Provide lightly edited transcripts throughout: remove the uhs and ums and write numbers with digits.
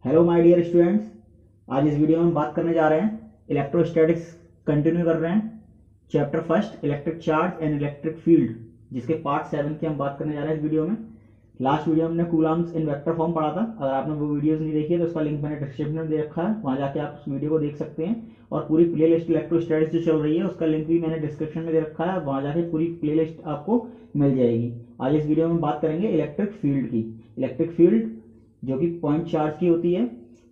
Hello my dear students, आज इस video में हम बात करने जा रहे हैं इलेक्ट्रोस्टैटिक्स। कंटिन्यू कर रहे हैं chapter first electric charge and electric field, जिसके पार्ट 7 की हम बात करने जा रहे हैं इस वीडियो में। लास्ट वीडियो में हमने कूलम्ब्स इन वेक्टर फॉर्म पढ़ा था। अगर आपने वो वीडियोस नहीं देखी है तो उसका लिंक मैंने डिस्क्रिप्शन में दे रखा है, वहाँ जाके आप उस वीडियो को देख सकते हैं। और पूरी प्ले लिस्ट इलेक्ट्रोस्टैटिक्स जो चल रही है उसका लिंक भी मैंने डिस्क्रिप्शन में दे रखा है, वहाँ जाके पूरी प्ले लिस्ट आपको मिल जाएगी। आज इस वीडियो में बात करेंगे इलेक्ट्रिक फील्ड की। इलेक्ट्रिक फील्ड जो कि पॉइंट चार्ज की होती है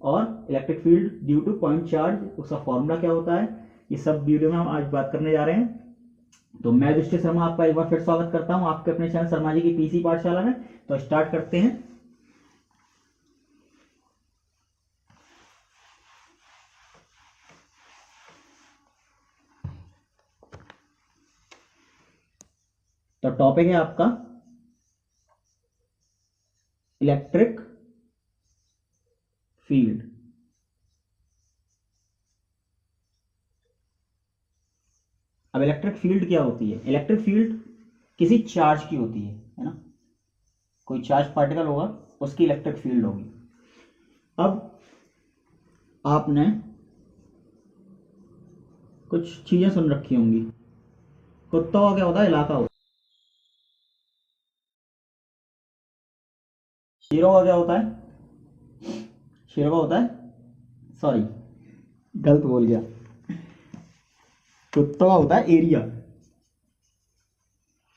और electric field due to point charge, उसका फॉर्मूला क्या होता है, ये सब वीडियो में हम आज बात करने जा रहे हैं। तो मैं युधिष्ठिर शर्मा आपका एक बार फिर स्वागत करता हूं आपके अपने चैनल शर्मा जी की पीसी पाठशाला में। तो स्टार्ट करते हैं। तो टॉपिक है आपका इलेक्ट्रिक फील्ड। अब इलेक्ट्रिक फील्ड क्या होती है? इलेक्ट्रिक फील्ड किसी चार्ज की होती है ना। कोई चार्ज पार्टिकल होगा, उसकी इलेक्ट्रिक फील्ड होगी। अब आपने कुछ चीजें सुन रखी होंगी। कुत्तों का क्या होता है? इलाका होता है। शेरों का क्या होता है? शेरों का होता है, सॉरी गलत बोल गया, कुत्तों का होता है एरिया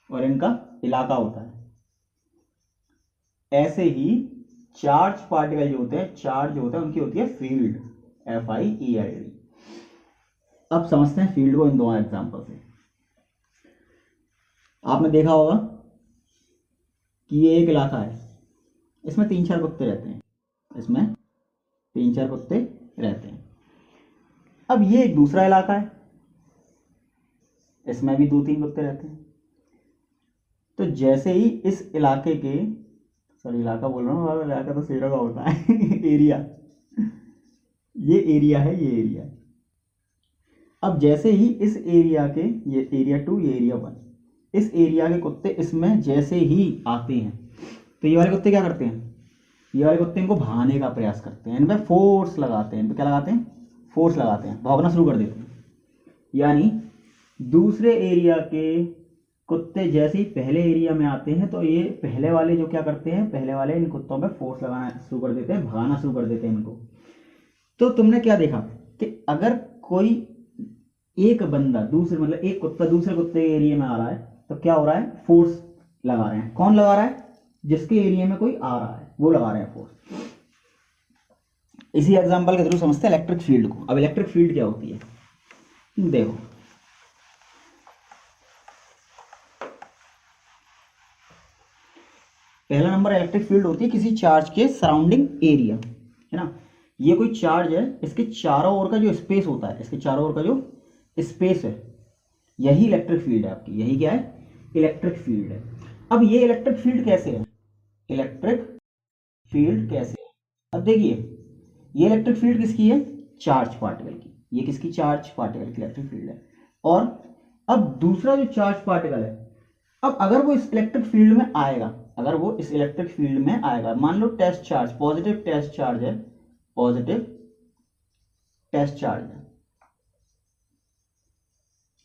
और इनका इलाका होता है। ऐसे ही चार्ज पार्टिकल जो होते हैं, चार्ज जो होता है, उनकी होती है फील्ड, FIELD। अब समझते हैं फील्ड को इन दो एग्जांपल से। आपने देखा होगा कि ये एक इलाका है, इसमें 3-4 कुत्ते रहते हैं, इसमें 3-4 कुत्ते रहते हैं। अब ये एक दूसरा इलाका है, इसमें भी 2-3 कुत्ते रहते हैं। तो जैसे ही इस इलाके के, सॉरी इलाका बोल रहा हूँ, इलाका तो शेरों का होता है एरिया, ये एरिया है, ये एरिया। अब जैसे ही इस एरिया के, ये एरिया 2, ये एरिया 1, इस एरिया के कुत्ते इसमें जैसे ही आते हैं तो ये वाले कुत्ते क्या करते हैं? ये वाले कुत्ते इनको भगाने का प्रयास करते हैं, इन पर फोर्स लगाते हैं। इन पर क्या लगाते हैं? फोर्स लगाते हैं, भौंकना शुरू कर देते हैं। यानी दूसरे एरिया के कुत्ते जैसे ही पहले एरिया में आते हैं तो ये पहले वाले जो क्या करते हैं, पहले वाले इन कुत्तों पे फोर्स लगाना शुरू कर देते हैं, भगाना शुरू कर देते हैं इनको। तो तुमने क्या देखा कि अगर कोई एक बंदा दूसरे, मतलब एक कुत्ता दूसरे कुत्ते के एरिया में आ रहा है तो क्या हो रहा है? फोर्स लगा रहे हैं। कौन लगा रहा है? जिसके एरिया में कोई आ रहा है वो लगा रहे हैं फोर्स। इसी एग्जांपल के थ्रू समझते हैं इलेक्ट्रिक फील्ड को। अब इलेक्ट्रिक फील्ड क्या होती है देखो। पहला नंबर, इलेक्ट्रिक फील्ड होती है किसी चार्ज के सराउंडिंग एरिया, है ना। ये कोई चार्ज है, इसके चारों ओर का जो स्पेस होता है, इसके चारों ओर का जो स्पेस है, यही इलेक्ट्रिक फील्ड है आपकी। यही क्या है? इलेक्ट्रिक फील्ड है। अब ये इलेक्ट्रिक फील्ड कैसे है? इलेक्ट्रिक फील्ड कैसे है? अब देखिए, ये इलेक्ट्रिक फील्ड किसकी है? चार्ज पार्टिकल की। ये किसकी? चार्ज पार्टिकल की इलेक्ट्रिक फील्ड है। और अब दूसरा जो चार्ज पार्टिकल है, अब अगर वो इस इलेक्ट्रिक फील्ड में आएगा, अगर वो इस इलेक्ट्रिक फील्ड में आएगा, मान लो test charge, positive test charge है, पॉजिटिव टेस्ट चार्ज है,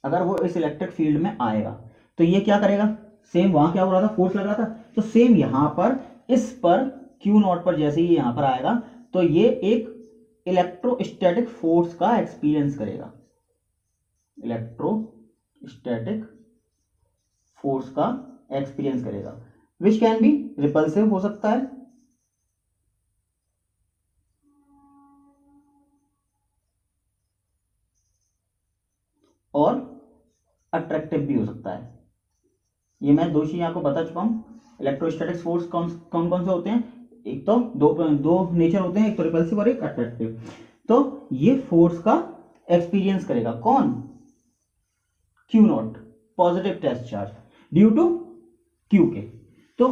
अगर वो इस इलेक्ट्रिक फील्ड में आएगा तो ये क्या करेगा? सेम वहां क्या हो रहा था? फोर्स लग रहा था, तो सेम यहां पर इस पर Q0 पर जैसे ही यहां पर आएगा तो ये एक इलेक्ट्रोस्टैटिक फोर्स का एक्सपीरियंस करेगा। इलेक्ट्रोस्टैटिक फोर्स का एक्सपीरियंस करेगा, विच कैन बी रिपल्सिव हो सकता है, और अट्रैक्टिव भी हो सकता है। ये मैं दो चीजें आपको बता चुका हूं। इलेक्ट्रोस्टैटिक फोर्स कौन कौन से होते हैं? एक तो दो नेचर होते हैं, एक तो रिपल्सिव और एक अट्रैक्टिव। तो ये फोर्स का एक्सपीरियंस करेगा कौन? Q0, positive test charge, due to Q के। तो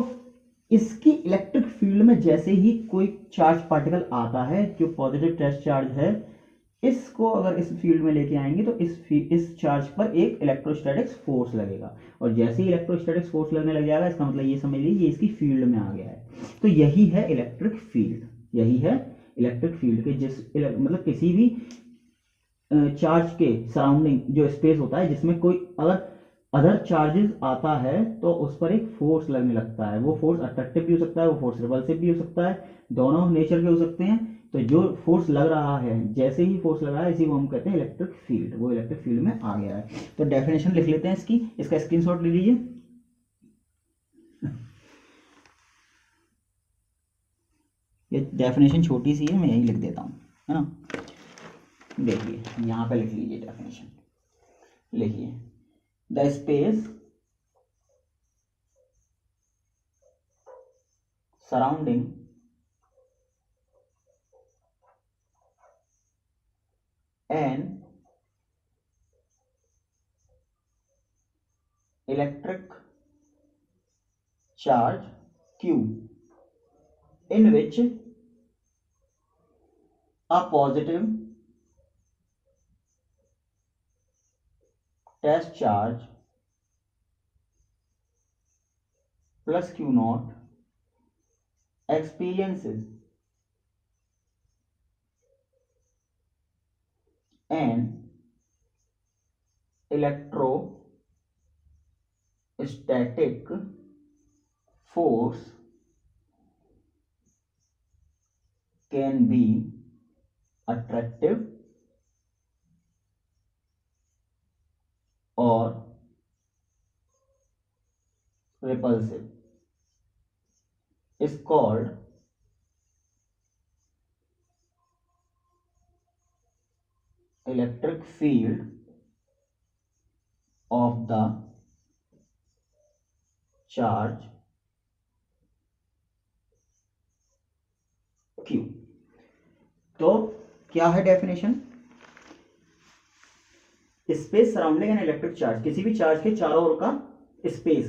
इसकी इलेक्ट्रिक फील्ड में जैसे ही कोई चार्ज पार्टिकल आता है जो पॉजिटिव टेस्ट चार्ज है, इसको अगर इस फील्ड में लेके आएंगे तो इस चार्ज पर एक इलेक्ट्रोस्टैटिक फोर्स लगेगा, और जैसे ही इलेक्ट्रोस्टैटिक फोर्स लगने लग जाएगा, इसका मतलब ये समझ लीजिए ये इसकी फील्ड में आ गया है। तो यही है इलेक्ट्रिक फील्ड, यही है इलेक्ट्रिक फील्ड के मतलब किसी भी चार्ज के सराउंडिंग जो स्पेस होता है जिसमें कोई अगर अदर चार्जेस आता है तो उस पर एक फोर्स लगने लगता है। वो फोर्स अट्रैक्टिव भी हो सकता है, वो फोर्स रिपल्सिव भी हो सकता है, दोनों नेचर के हो सकते हैं। तो जो फोर्स लग रहा है, जैसे ही फोर्स लग रहा है इसी को हम कहते हैं इलेक्ट्रिक फील्ड। वो इलेक्ट्रिक फील्ड में आ गया है। तो डेफिनेशन लिख लेते हैं इसकी, इसका स्क्रीनशॉट ले लीजिए। ये डेफिनेशन छोटी सी है, मैं यही लिख देता हूँ, है ना। देखिए यहाँ पे लिख लीजिए डेफिनेशन, लिखिए the space surrounding an electric charge Q in which a positive test charge plus Q naught experiences an electrostatic force can be attractive or repulsive is called electric field of the charge Q। तो क्या है definition? Space surrounding an electric charge, किसी भी charge के चारों ओर का space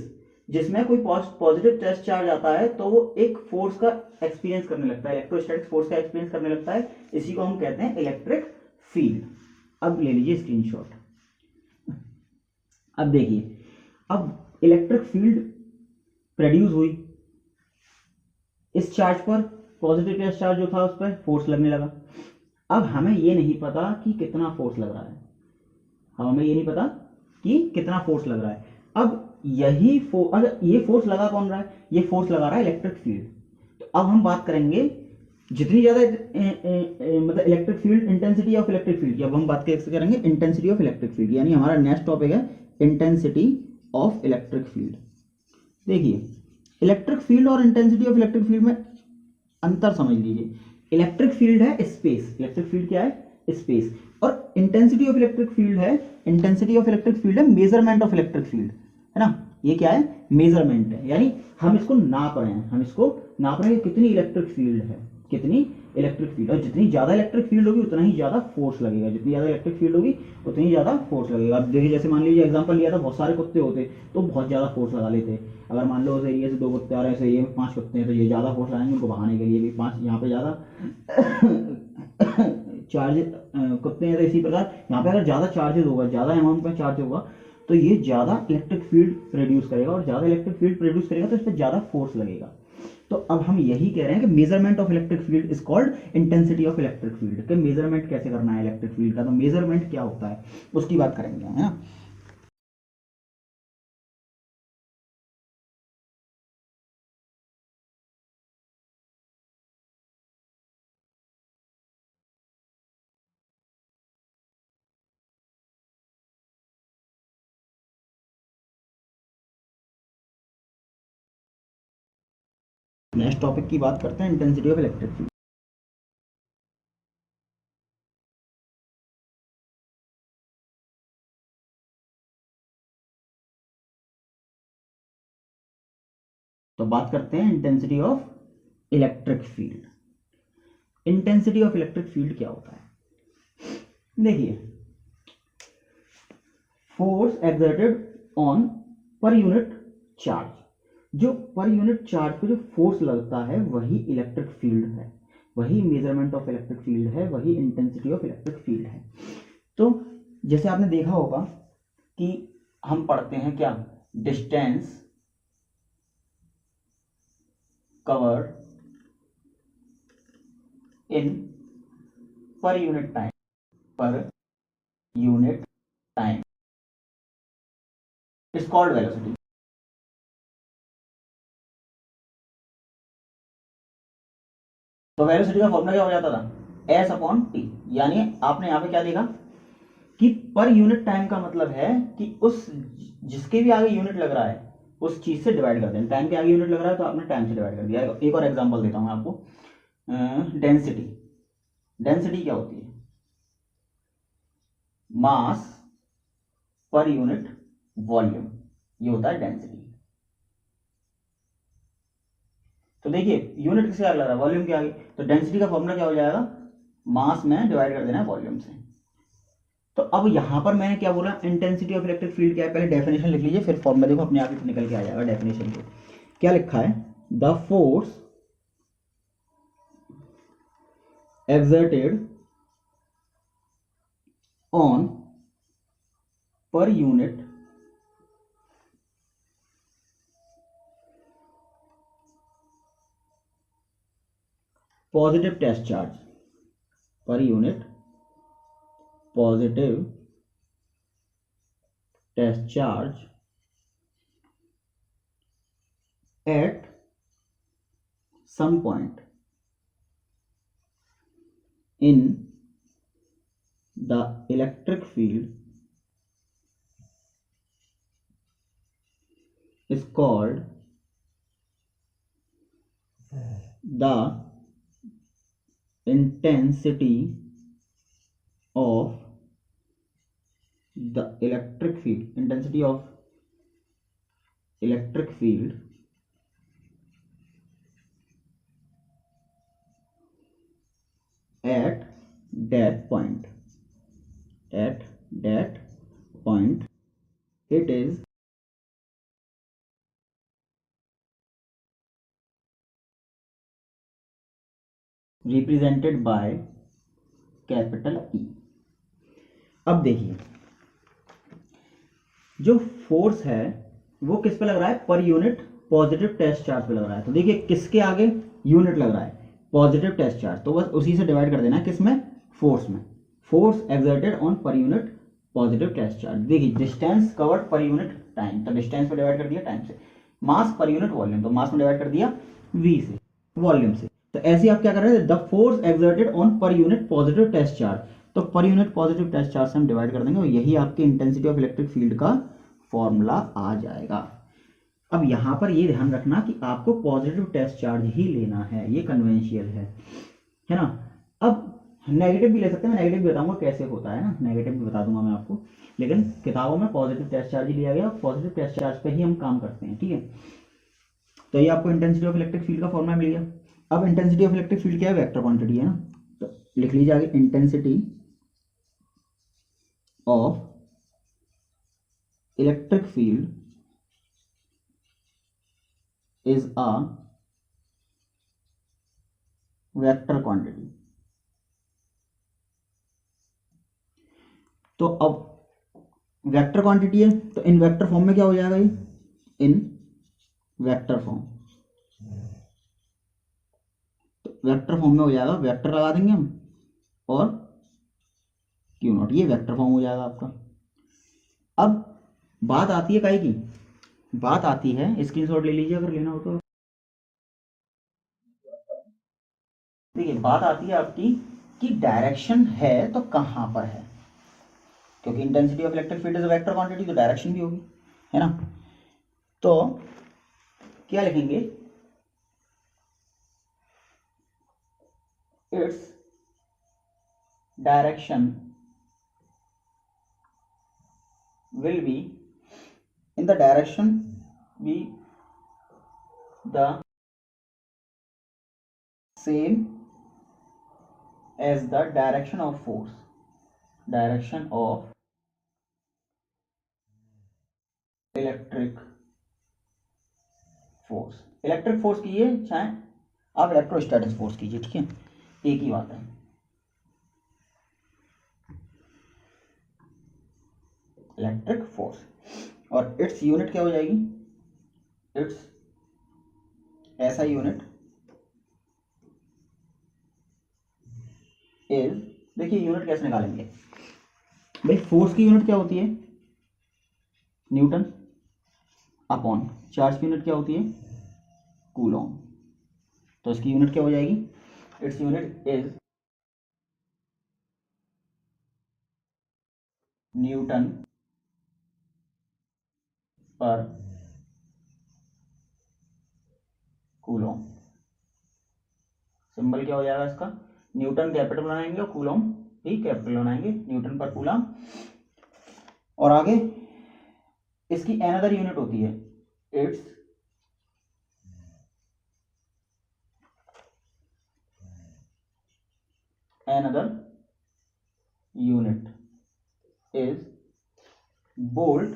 जिसमें कोई पॉजिटिव टेस्ट चार्ज आता है तो वो एक फोर्स का एक्सपीरियंस करने लगता है, इलेक्ट्रोस्टैटिक फोर्स का एक्सपीरियंस करने लगता है। इसी को हम कहते हैं इलेक्ट्रिक फील्ड। अब ले लीजिए स्क्रीनशॉट। अब देखिए, अब इलेक्ट्रिक फील्ड प्रोड्यूस हुई, इस चार्ज पर पॉजिटिव टेस्ट चार्ज जो था उस पर फोर्स लगने लगा। अब हमें ये नहीं पता कि कितना फोर्स लग रहा है, हमें ये नहीं पता कि कितना फोर्स लग रहा है। अब यही अगर ये फोर्स लगा कौन रहा है? ये फोर्स लगा रहा है इलेक्ट्रिक फील्ड। तो अब हम बात करेंगे जितनी ज्यादा मतलब electric field, intensity of electric field की। अब हम बात कैसे करेंगे? इंटेंसिटी ऑफ इलेक्ट्रिक फील्ड, यानी हमारा नेक्स्ट टॉपिक है इंटेंसिटी ऑफ इलेक्ट्रिक फील्ड। देखिए, इलेक्ट्रिक फील्ड और इंटेंसिटी ऑफ इलेक्ट्रिक फील्ड में अंतर समझ लीजिए। इलेक्ट्रिक फील्ड है स्पेस, इलेक्ट्रिक फील्ड क्या है? स्पेस। और इंटेंसिटी ऑफ इलेक्ट्रिक फील्ड है, इंटेंसिटी ऑफ इलेक्ट्रिक फील्ड है मेजरमेंट ऑफ इलेक्ट्रिक फील्ड, है ना। ये क्या है? मेजरमेंट है, यानी हम इसको नाप रहे हैं, हम इसको नाप रहे हैं कि कितनी इलेक्ट्रिक फील्ड है, कितनी इलेक्ट्रिक फील्ड। और जितनी ज्यादा इलेक्ट्रिक फील्ड होगी उतना ही ज्यादा फोर्स लगेगा, जितनी ज्यादा इलेक्ट्रिक फील्ड होगी उतनी ज्यादा फोर्स लगेगा। अब देखिए, जैसे मान लीजिए एग्जांपल लिया था, बहुत सारे कुत्ते होते तो बहुत ज्यादा फोर्स लगा लेते। अगर मान लो उस एरिया से 2 कुत्ते आ रहे हैं, इस एरिया में 5 कुत्ते हैं, तो ये ज्यादा फोर्स लगाएंगे उनको भगाने के लिए भी। 5 यहाँ पे ज्यादा चार्ज कुत्ते हैं, तो इसी प्रकार यहाँ पे अगर ज्यादा चार्जेस होगा, ज्यादा अमाउंट में चार्ज होगा, तो ये ज्यादा इलेक्ट्रिक फील्ड प्रोड्यूस करेगा, और ज्यादा इलेक्ट्रिक फील्ड प्रोड्यूस करेगा तो इस पर ज्यादा फोर्स लगेगा। तो अब हम यही कह रहे हैं कि measurement of electric field is called intensity of electric field. के मेजरमेंट कैसे करना है इलेक्ट्रिक फील्ड का, तो मेजरमेंट क्या होता है उसकी बात करेंगे, है ना। नेक्स्ट टॉपिक की बात करते हैं, इंटेंसिटी ऑफ इलेक्ट्रिक फील्ड। तो बात करते हैं intensity of electric field. Intensity of electric field क्या होता है? देखिए, force exerted on per unit charge, जो पर यूनिट चार्ज पे जो फोर्स लगता है वही इलेक्ट्रिक फील्ड है, वही मेजरमेंट ऑफ इलेक्ट्रिक फील्ड है, वही इंटेंसिटी ऑफ इलेक्ट्रिक फील्ड है। तो जैसे आपने देखा होगा कि हम पढ़ते हैं क्या? डिस्टेंस कवर्ड इन पर यूनिट टाइम, पर unit time is called velocity. तो वेलोसिटी का फॉर्मूला क्या हो जाता था, एस अपॉन टी। यानी आपने यहाँ पे क्या देखा कि पर यूनिट टाइम का मतलब है कि उस जिसके भी आगे यूनिट लग रहा है उस चीज से डिवाइड कर दें। टाइम के आगे यूनिट लग रहा है तो आपने टाइम से डिवाइड कर दिया। एक और एग्जांपल देता हूं आपको। डेंसिटी, डेंसिटी क्या होती है, मास पर यूनिट वॉल्यूम, ये होता है डेंसिटी। तो देखिए यूनिट किसके आगे लग रहा है, वॉल्यूम के आगे, तो डेंसिटी का फॉर्मूला क्या हो जाएगा, मास में डिवाइड कर देना है वॉल्यूम से। तो अब यहां पर मैंने क्या बोला, इंटेंसिटी ऑफ इलेक्ट्रिक फील्ड क्या है, पहले डेफिनेशन लिख लीजिए, फिर फॉर्मूला देखो अपने आप ही निकल के आ जाएगा। डेफिनेशन को क्या लिखा है, the force exerted on per unit positive test charge, per unit positive test charge at some point in the electric field is called the intensity of the electric field, intensity of electric field at that point, at that point it is represented by capital E। अब देखिए जो force है वो किस पे लग रहा है, पर यूनिट पॉजिटिव टेस्ट चार्ज पे लग रहा है। तो देखिए किसके आगे यूनिट लग रहा है, पॉजिटिव टेस्ट चार्ज, तो बस उसी से डिवाइड कर देना है, किसमें, फोर्स में। Force exerted on per unit positive test charge. देखिए distance covered per unit time, तो डिस्टेंस पे डिवाइड कर दिया टाइम से। मास पर यूनिट वॉल्यूम, तो मास में डिवाइड कर दिया वी से, वॉल्यूम से। तो ऐसे आप क्या कर रहे हैं, the force exerted on per unit positive test charge, तो per unit positive test charge से हम डिवाइड कर देंगे और यही आपकी इंटेंसिटी ऑफ इलेक्ट्रिक फील्ड का फॉर्मूला आ जाएगा। अब यहां पर ये ध्यान रखना कि आपको पॉजिटिव टेस्ट चार्ज ही लेना है, ये कन्वेंशियल है ना। अब नेगेटिव भी ले सकते हैं, मैं नेगेटिव भी बताऊंगा कैसे होता है ना, नेगेटिव भी बता दूंगा मैं आपको, लेकिन किताबों में पॉजिटिव टेस्ट चार्ज ही लिया गया, पॉजिटिव टेस्ट चार्ज पे ही हम काम करते हैं, ठीक है। तो ये आपको इंटेंसिटी ऑफ इलेक्ट्रिक फील्ड का फॉर्मूला मिल गया। अब इंटेंसिटी ऑफ इलेक्ट्रिक फील्ड क्या है, वेक्टर क्वांटिटी है ना, तो लिख लीजिए आगे, intensity of electric field is a vector quantity. तो अब वेक्टर क्वांटिटी है तो इन वेक्टर फॉर्म में क्या हो जाएगा, ये इन वेक्टर फॉर्म, तो वेक्टर फॉर्म में हो जाएगा, वेक्टर लगा देंगे हम और क्यू नॉट, ये वेक्टर फॉर्म हो जाएगा आपका। अब बात आती है काई की, बात आती है, स्क्रीनशॉट ले लीजिए अगर लेना हो तो। देखिए बात आती है आपकी कि डायरेक्शन है तो कहां पर है, क्योंकि intensity of electric field is a vector quantity, तो डायरेक्शन भी होगी, है ना। तो क्या लिखेंगे, its direction will be in the direction be the same as the direction of force, direction of electric force। Electric force कीजिए चाहे आप इलेक्ट्रोस्टैटिक फोर्स कीजिए, ठीक है, एक ही बात है। इलेक्ट्रिक फोर्स, और इट्स यूनिट क्या हो जाएगी, इट्स ऐसा यूनिट इज, देखिए यूनिट कैसे निकालेंगे भाई, फोर्स की यूनिट क्या होती है न्यूटन, अपॉन चार्ज की यूनिट क्या होती है कूलॉम। तो इसकी यूनिट क्या हो जाएगी, इट्स यूनिट इज न्यूटन पर कूलॉम। सिंबल क्या हो जाएगा इसका, न्यूटन कैपिटल बनाएंगे और कूलॉम भी कैपिटल बनाएंगे, न्यूटन पर कूलॉम। और आगे इसकी अनदर यूनिट होती है, it's another unit is volt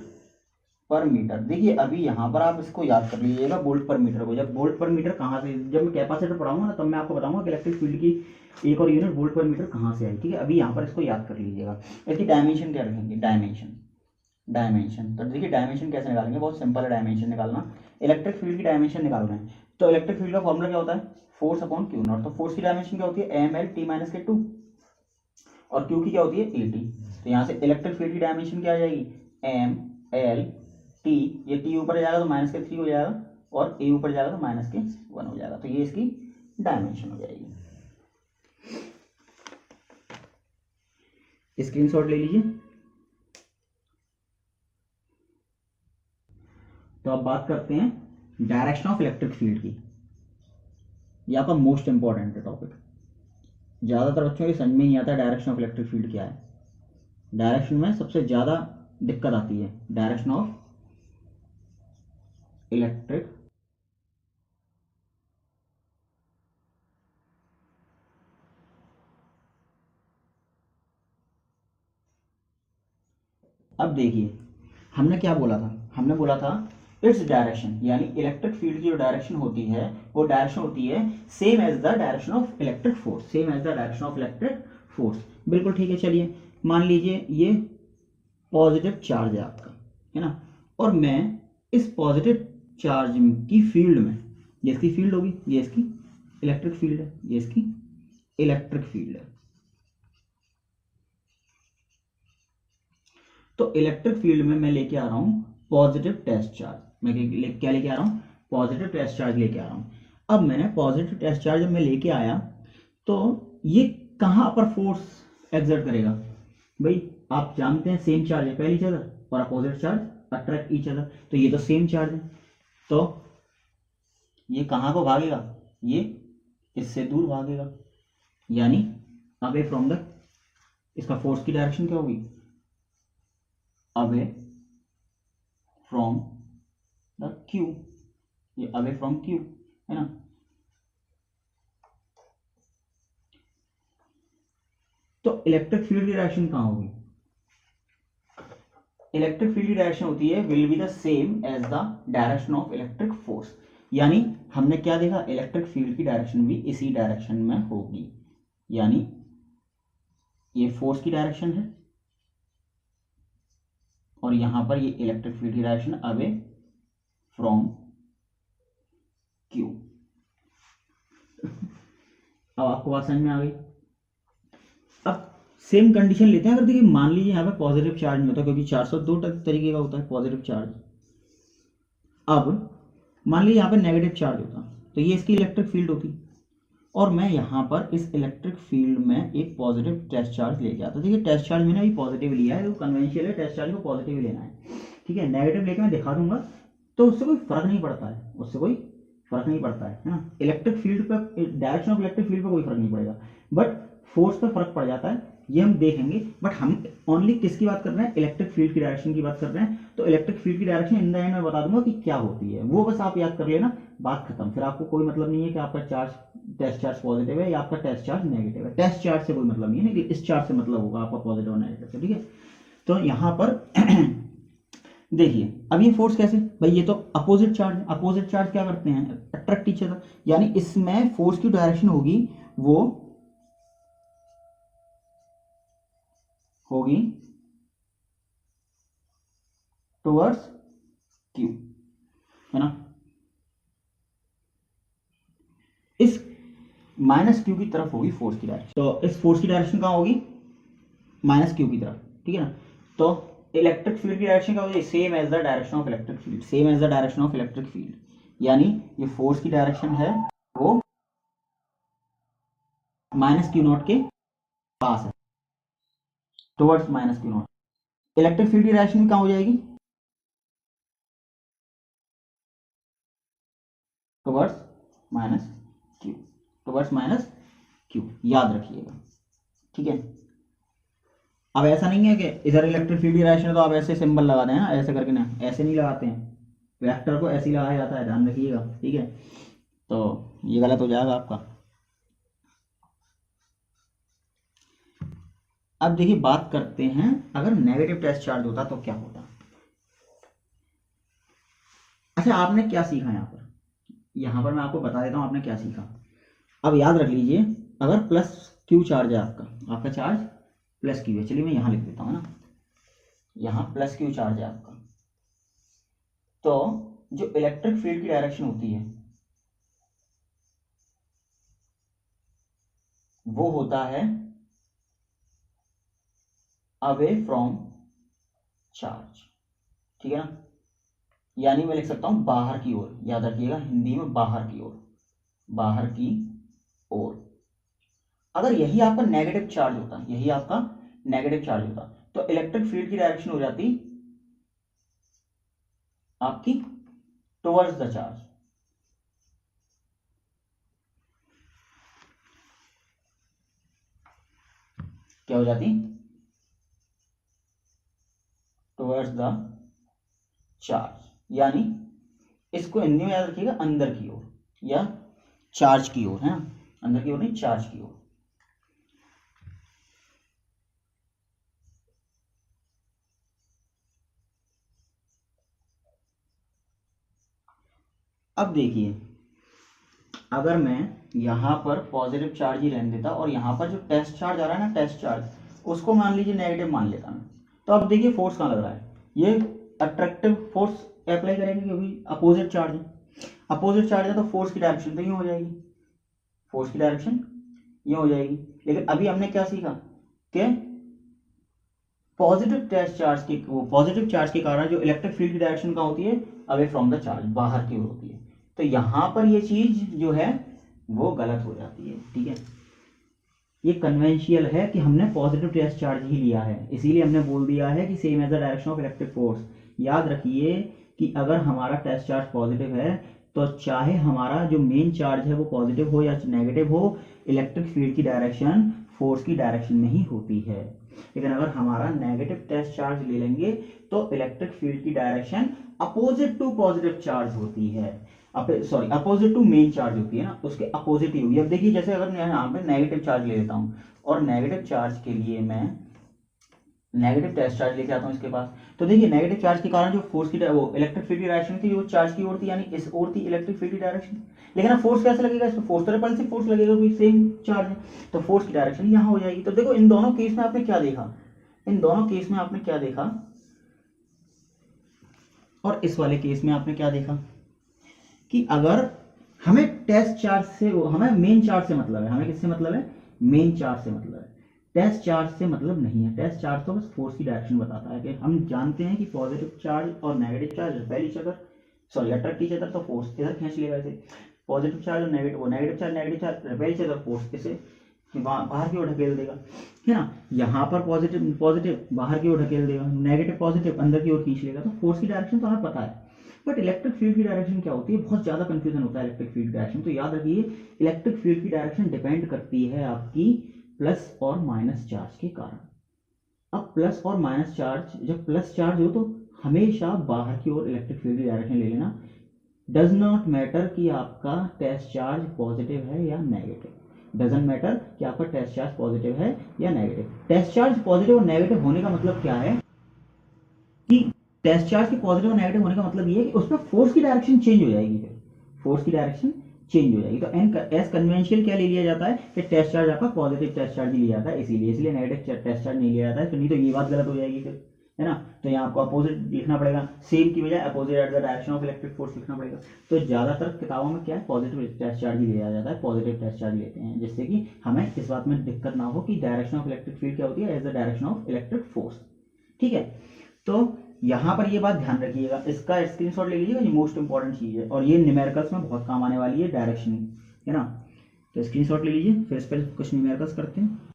पर मीटर। देखिए अभी यहाँ पर आप इसको याद कर लीजिएगा वोल्ट पर मीटर को। जब वोल्ट पर मीटर कहाँ से, जब मैं कैपेसिटर पढ़ाऊंगा ना तब मैं आपको बताऊंगा कि इलेक्ट्रिक फील्ड की एक और यूनिट वोल्ट पर मीटर कहाँ से आई, ठीक है। अभी यहाँ पर इसको याद कर लीजिएगा। इसकी डायमेंशन क्या रखेंगे, डायमेंशन, डायमेंशन। तो देखिए डायमेंशन कैसे निकालेंगे, बहुत सिंपल है डायमेंशन निकालना। इलेक्ट्रिक फील्ड की डायमेंशन निकाल रहे हैं तो इलेक्ट्रिक फील्ड का फॉर्मूला क्या होता है, फोर्स अपॉन क्यू नॉट। तो फोर्स की डायमेंशन क्या होती है, एम एल टी माइनस के टू, और क्यू की क्या होती है ए टी। तो यहाँ से इलेक्ट्रिक फील्ड की डायमेंशन क्या आ जाएगी, एम एल टी, ये टी ऊपर जाएगा तो माइनस के थ्री हो जाएगा, और ए ऊपर जाएगा तो माइनस के वन हो जाएगा। तो ये इसकी डायमेंशन हो जाएगी। स्क्रीनशॉट ले लीजिए। तो अब बात करते हैं डायरेक्शन ऑफ इलेक्ट्रिक फील्ड की। ये आपका मोस्ट इंपॉर्टेंट है टॉपिक। ज़्यादातर बच्चों की समझ में नहीं आता डायरेक्शन ऑफ इलेक्ट्रिक फील्ड क्या है। डायरेक्शन में सबसे ज़्यादा दिक्कत आती है, डायरेक्शन ऑफ इलेक्ट्रिक अब देखिए हमने क्या बोला था, हमने बोला था इट्स डायरेक्शन, यानी इलेक्ट्रिक फील्ड की जो डायरेक्शन होती है वो डायरेक्शन होती है same as the direction of electric force, same as the direction of electric force. बिल्कुल ठीक है। चलिए मान लीजिए ये पॉजिटिव चार्ज है आपका, है ना, और मैं इस पॉजिटिव चार्ज की फील्ड में, ये इसकी फील्ड होगी, ये इसकी इलेक्ट्रिक फील्ड है, ये इसकी इलेक्ट्रिक फील्ड है। तो इलेक्ट्रिक फील्ड में मैं लेके आ रहा हूं पॉजिटिव टेस्ट चार्ज। मैं क्या लेके आ रहा हूं, पॉजिटिव टेस्ट चार्ज लेके आ रहा हूं। अब मैंने पॉजिटिव टेस्ट चार्ज जब मैं लेके आया तो ये कहां पर फोर्स एग्जर्ट करेगा भाई, आप जानते हैं सेम चार्ज है पहली अदर और opposite charge attract each other. तो ये तो सेम चार्ज है, तो ये कहां को भागेगा, ये इससे दूर भागेगा, यानी अवे फ्रॉम द, इसका फोर्स की डायरेक्शन क्या होगी, अवे फ्रॉम द क्यू, ये अवे फ्रॉम क्यू है ना। तो इलेक्ट्रिक फील्ड की डायरेक्शन कहां होगी, इलेक्ट्रिक फील्ड की डायरेक्शन होती है will be the same as the direction of electric force. यानी हमने क्या देखा, इलेक्ट्रिक फील्ड की डायरेक्शन भी इसी डायरेक्शन में होगी, यानी ये फोर्स की डायरेक्शन है और यहां पर ये इलेक्ट्रिक फील्ड की डायरेक्शन अवे फ्रॉम क्यू। अब आपको बात समझ में आ गई। अब सेम कंडीशन लेते हैं, अगर देखिए मान लीजिए यहाँ पे पॉजिटिव चार्ज नहीं होता, क्योंकि चार्ज तो दो तरीके का होता है पॉजिटिव चार्ज। अब मान लीजिए यहाँ पे नेगेटिव चार्ज होता तो ये इसकी इलेक्ट्रिक फील्ड होती, और मैं यहाँ पर इस इलेक्ट्रिक फील्ड में एक पॉजिटिव टेस्ट चार्ज लेके आता। देखिए टेस्ट चार्ज मैंने अभी पॉजिटिव लिया है, तो कन्वेंशियल है टेस्ट चार्ज को पॉजिटिव लेना है, ठीक है। नेगेटिव लेके मैं दिखा दूंगा तो उससे कोई फर्क नहीं पड़ता है, उससे कोई फर्क नहीं पड़ता है ना। इलेक्ट्रिक फील्ड पर, डायरेक्शन ऑफ इलेक्ट्रिक फील्ड पर कोई फर्क नहीं पड़ेगा, बट फोर्स पर फर्क पड़ जाता है, ये हम देखेंगे। बट हम ओनली किसकी बात कर रहे हैं, इलेक्ट्रिक फील्ड की डायरेक्शन की बात कर रहे हैं। तो इलेक्ट्रिक फील्ड की डायरेक्शन इन द एंड में बता दूंगा कि क्या होती है, वो बस आप याद कर लेना, बात खत्म। फिर आपको कोई मतलब नहीं है कि आपका चार्ज, टेस्ट चार्ज पॉजिटिव है या आपका टेस्ट चार्ज नेगेटिव है, टेस्ट चार्ज से कोई मतलब नहीं है, लेकिन इस चार्ज से मतलब होगा आपका पॉजिटिव और नेगेटिव से, ठीक है। तो यहाँ पर देखिए अब ये फोर्स कैसे भाई, ये तो अपोजिट चार्ज, अपोजिट चार्ज क्या करते हैं, अट्रैक्ट ईच अदर, यानी इसमें फोर्स की डायरेक्शन होगी वो होगी टुवर्ड्स क्यू, है ना। इस माइनस क्यू की तरफ होगी फोर्स की डायरेक्शन। तो इस फोर्स की डायरेक्शन कहाँ होगी, माइनस क्यू की तरफ, ठीक है ना। तो इलेक्ट्रिक फील्ड की डायरेक्शन क्या होगी, same as the direction of electric field, same as the direction of electric field, यानी ये फोर्स की डायरेक्शन है वो माइनस क्यू नॉट के पास है, towards minus Q not. Electric field की डायरेक्शन कहाँ हो जाएगी, towards minus Q, towards minus Q, याद रखिएगा, ठीक है। अब ऐसा नहीं है कि इधर इलेक्ट्रिक फील्ड की डायरेक्शन है तो आप ऐसे सिंबल लगा दें, ऐसे करके ना, ऐसे नहीं लगाते हैं, वेक्टर को ऐसे ही लगाया जाता है, ध्यान रखिएगा, ठीक है। तो ये गलत हो जाएगा आपका। अब देखिए बात करते हैं, अगर नेगेटिव टेस्ट चार्ज होता तो क्या होता। अच्छा, आपने क्या सीखा यहाँ पर मैं आपको बता देता हूँ आपने क्या सीखा। अब याद रख लीजिए, अगर प्लस क्यू चार्ज है आपका चार्ज प्लस क्यू है, चलिए मैं यहाँ लिख देता हूँ ना, यहाँ प्लस क्यू चार्ज है आपका, तो जो इलेक्ट्रिक फील्ड की डायरेक्शन होती है वो होता है अवे फ्रॉम चार्ज, ठीक है ना, यानी मैं लिख सकता हूं बाहर की ओर, याद रखिएगा हिंदी में बाहर की ओर, बाहर की ओर। अगर यही आपका नेगेटिव चार्ज होता, यही आपका नेगेटिव चार्ज होता, तो इलेक्ट्रिक फील्ड की डायरेक्शन हो जाती आपकी टुवर्ड्स द चार्ज, क्या हो जाती, टुवर्ड्स द चार्ज, यानी इसको हिंदी में याद रखिएगा अंदर की ओर या चार्ज की ओर, है ना, अंदर की ओर नहीं चार्ज की ओर। अब देखिए, अगर मैं यहाँ पर पॉजिटिव चार्ज ही रहने देता और यहाँ पर जो टेस्ट चार्ज आ रहा है ना, टेस्ट चार्ज, उसको मान लीजिए नेगेटिव मान लेता मैं, तो अब देखिए फोर्स कहाँ लग रहा है, ये अट्रैक्टिव फोर्स अप्लाई करेंगे क्योंकि अपोजिट चार्ज है, अपोजिट चार्ज है तो फोर्स की डायरेक्शन तो यूँ हो जाएगी, फोर्स की डायरेक्शन यूँ हो जाएगी। लेकिन अभी हमने क्या सीखा कि पॉजिटिव टेस्ट चार्ज के, पॉजिटिव चार्ज के कारण जो इलेक्ट्रिक फील्ड की डायरेक्शन कहाँ होती है, अवे फ्रॉम द चार्ज, बाहर की ओर होती है। तो यहाँ पर ये चीज जो है वो गलत हो जाती है, ठीक है। ये कन्वेंशियल है कि हमने पॉजिटिव टेस्ट चार्ज ही लिया है, इसीलिए हमने बोल दिया है कि same as the direction of electric force. याद रखिए कि अगर हमारा टेस्ट चार्ज पॉजिटिव है तो चाहे हमारा जो मेन चार्ज है वो पॉजिटिव हो या नेगेटिव हो, इलेक्ट्रिक फील्ड की डायरेक्शन फोर्स की डायरेक्शन में ही होती है। लेकिन अगर हमारा नेगेटिव टेस्ट चार्ज ले लेंगे तो इलेक्ट्रिक फील्ड की direction opposite to positive charge होती है, sorry opposite to main charge होती है ना, उसके अपोजिट ही होगी। अब देखिए जैसे अगर मैं यहाँ पे नेगेटिव चार्ज ले लेता हूँ और नेगेटिव चार्ज के लिए मैं नेगेटिव टेस्ट चार्ज लेके आता हूँ इसके पास, तो देखिए नेगेटिव चार्ज के कारण जो फोर्स की वो इलेक्ट्रिक फील्ड की डायरेक्शन थी वो चार्ज की ओर थी, यानी इस ओर थी इलेक्ट्रिक फील्ड की डायरेक्शन। लेकिन अब फोर्स कैसे लगेगा, इसमें फोर्स तो रिपल्सिव फोर्स लगेगा क्योंकि सेम चार्ज है, तो फोर्स की डायरेक्शन यहाँ हो जाएगी। तो देखो इन दोनों केस में आपने क्या देखा, इन दोनों केस में आपने क्या देखा और इस वाले केस में आपने क्या देखा कि अगर हमें टेस्ट चार्ज से, हमें मेन चार्ज से मतलब है, हमें किससे मतलब है, मेन चार्ज से मतलब है, टेस्ट चार्ज से मतलब नहीं है। टेस्ट चार्ज तो बस फोर्स की डायरेक्शन बताता है कि हम जानते हैं कि पॉजिटिव चार्ज और negative charge repel each other, sorry attract each other, तो फोर्स इधर खींच लेगा इसे, पॉजिटिव चार्ज और negative charge repel each other, force इसे बाहर की ओर ढकेल देगा, है ना। यहाँ पर पॉजिटिव पॉजिटिव बाहर की ओर ढकेल देगा, नेगेटिव पॉजिटिव अंदर की ओर खींच लेगा, तो फोर्स की डायरेक्शन तो हमें पता है। बट इलेक्ट्रिक फील्ड की डायरेक्शन क्या होती है, बहुत ज्यादा कंफ्यूजन होता है इलेक्ट्रिक फील्ड डायरेक्शन। तो याद रखिए इलेक्ट्रिक फील्ड की डायरेक्शन डिपेंड करती है आपकी प्लस और माइनस चार्ज के कारण। अब प्लस और माइनस चार्ज, जब प्लस चार्ज हो तो हमेशा बाहर की ओर इलेक्ट्रिक फील्ड की डायरेक्शन ले लेना, डज नॉट मैटर कि आपका टेस्ट चार्ज पॉजिटिव है या नेगेटिव, डजंट मैटर कि आपका टेस्ट चार्ज पॉजिटिव है या नेगेटिव। टेस्ट चार्ज पॉजिटिव और नेगेटिव होने का मतलब क्या है कि टेस्ट चार्ज के पॉजिटिव और नेगेटिव होने का मतलब ये है कि उसमें फोर्स की डायरेक्शन चेंज हो जाएगी, फिर फोर्स की डायरेक्शन चेंज हो जाएगी। तो एन एस कन्वेंशियल क्या ले लिया जाता है कि टेस्ट चार्ज आपका पॉजिटिव टेस्ट चार्ज ही लिया जाता है, इसीलिए नेगेटिव टेस्ट चार्ज नहीं लिया जाता है, तो नहीं तो ये बात गलत हो जाएगी फिर, है ना। तो यहाँ आपको अपोजिट लिखना पड़ेगा, सेम की बजाय opposite at the direction of electric force लिखना पड़ेगा। तो ज़्यादातर किताबों में क्या है, पॉजिटिव टेस्ट चार्ज ही लिया जाता है, पॉजिटिव टेस्ट चार्ज लेते हैं, जिससे कि हमें इस बात में दिक्कत ना हो कि डायरेक्शन ऑफ इलेक्ट्रिक फील्ड क्या होती है, as the direction of electric force. ठीक है, तो यहाँ पर ये बात ध्यान रखिएगा, इसका स्क्रीनशॉट ले लीजिएगा, ये मोस्ट इंपॉर्टेंट चीज़ है और ये न्यूमेरिकल्स में बहुत काम आने वाली है, डायरेक्शन, है ना। तो स्क्रीनशॉट ले लीजिए, फिर इस पर कुछ न्यूमेरिकल्स करते हैं।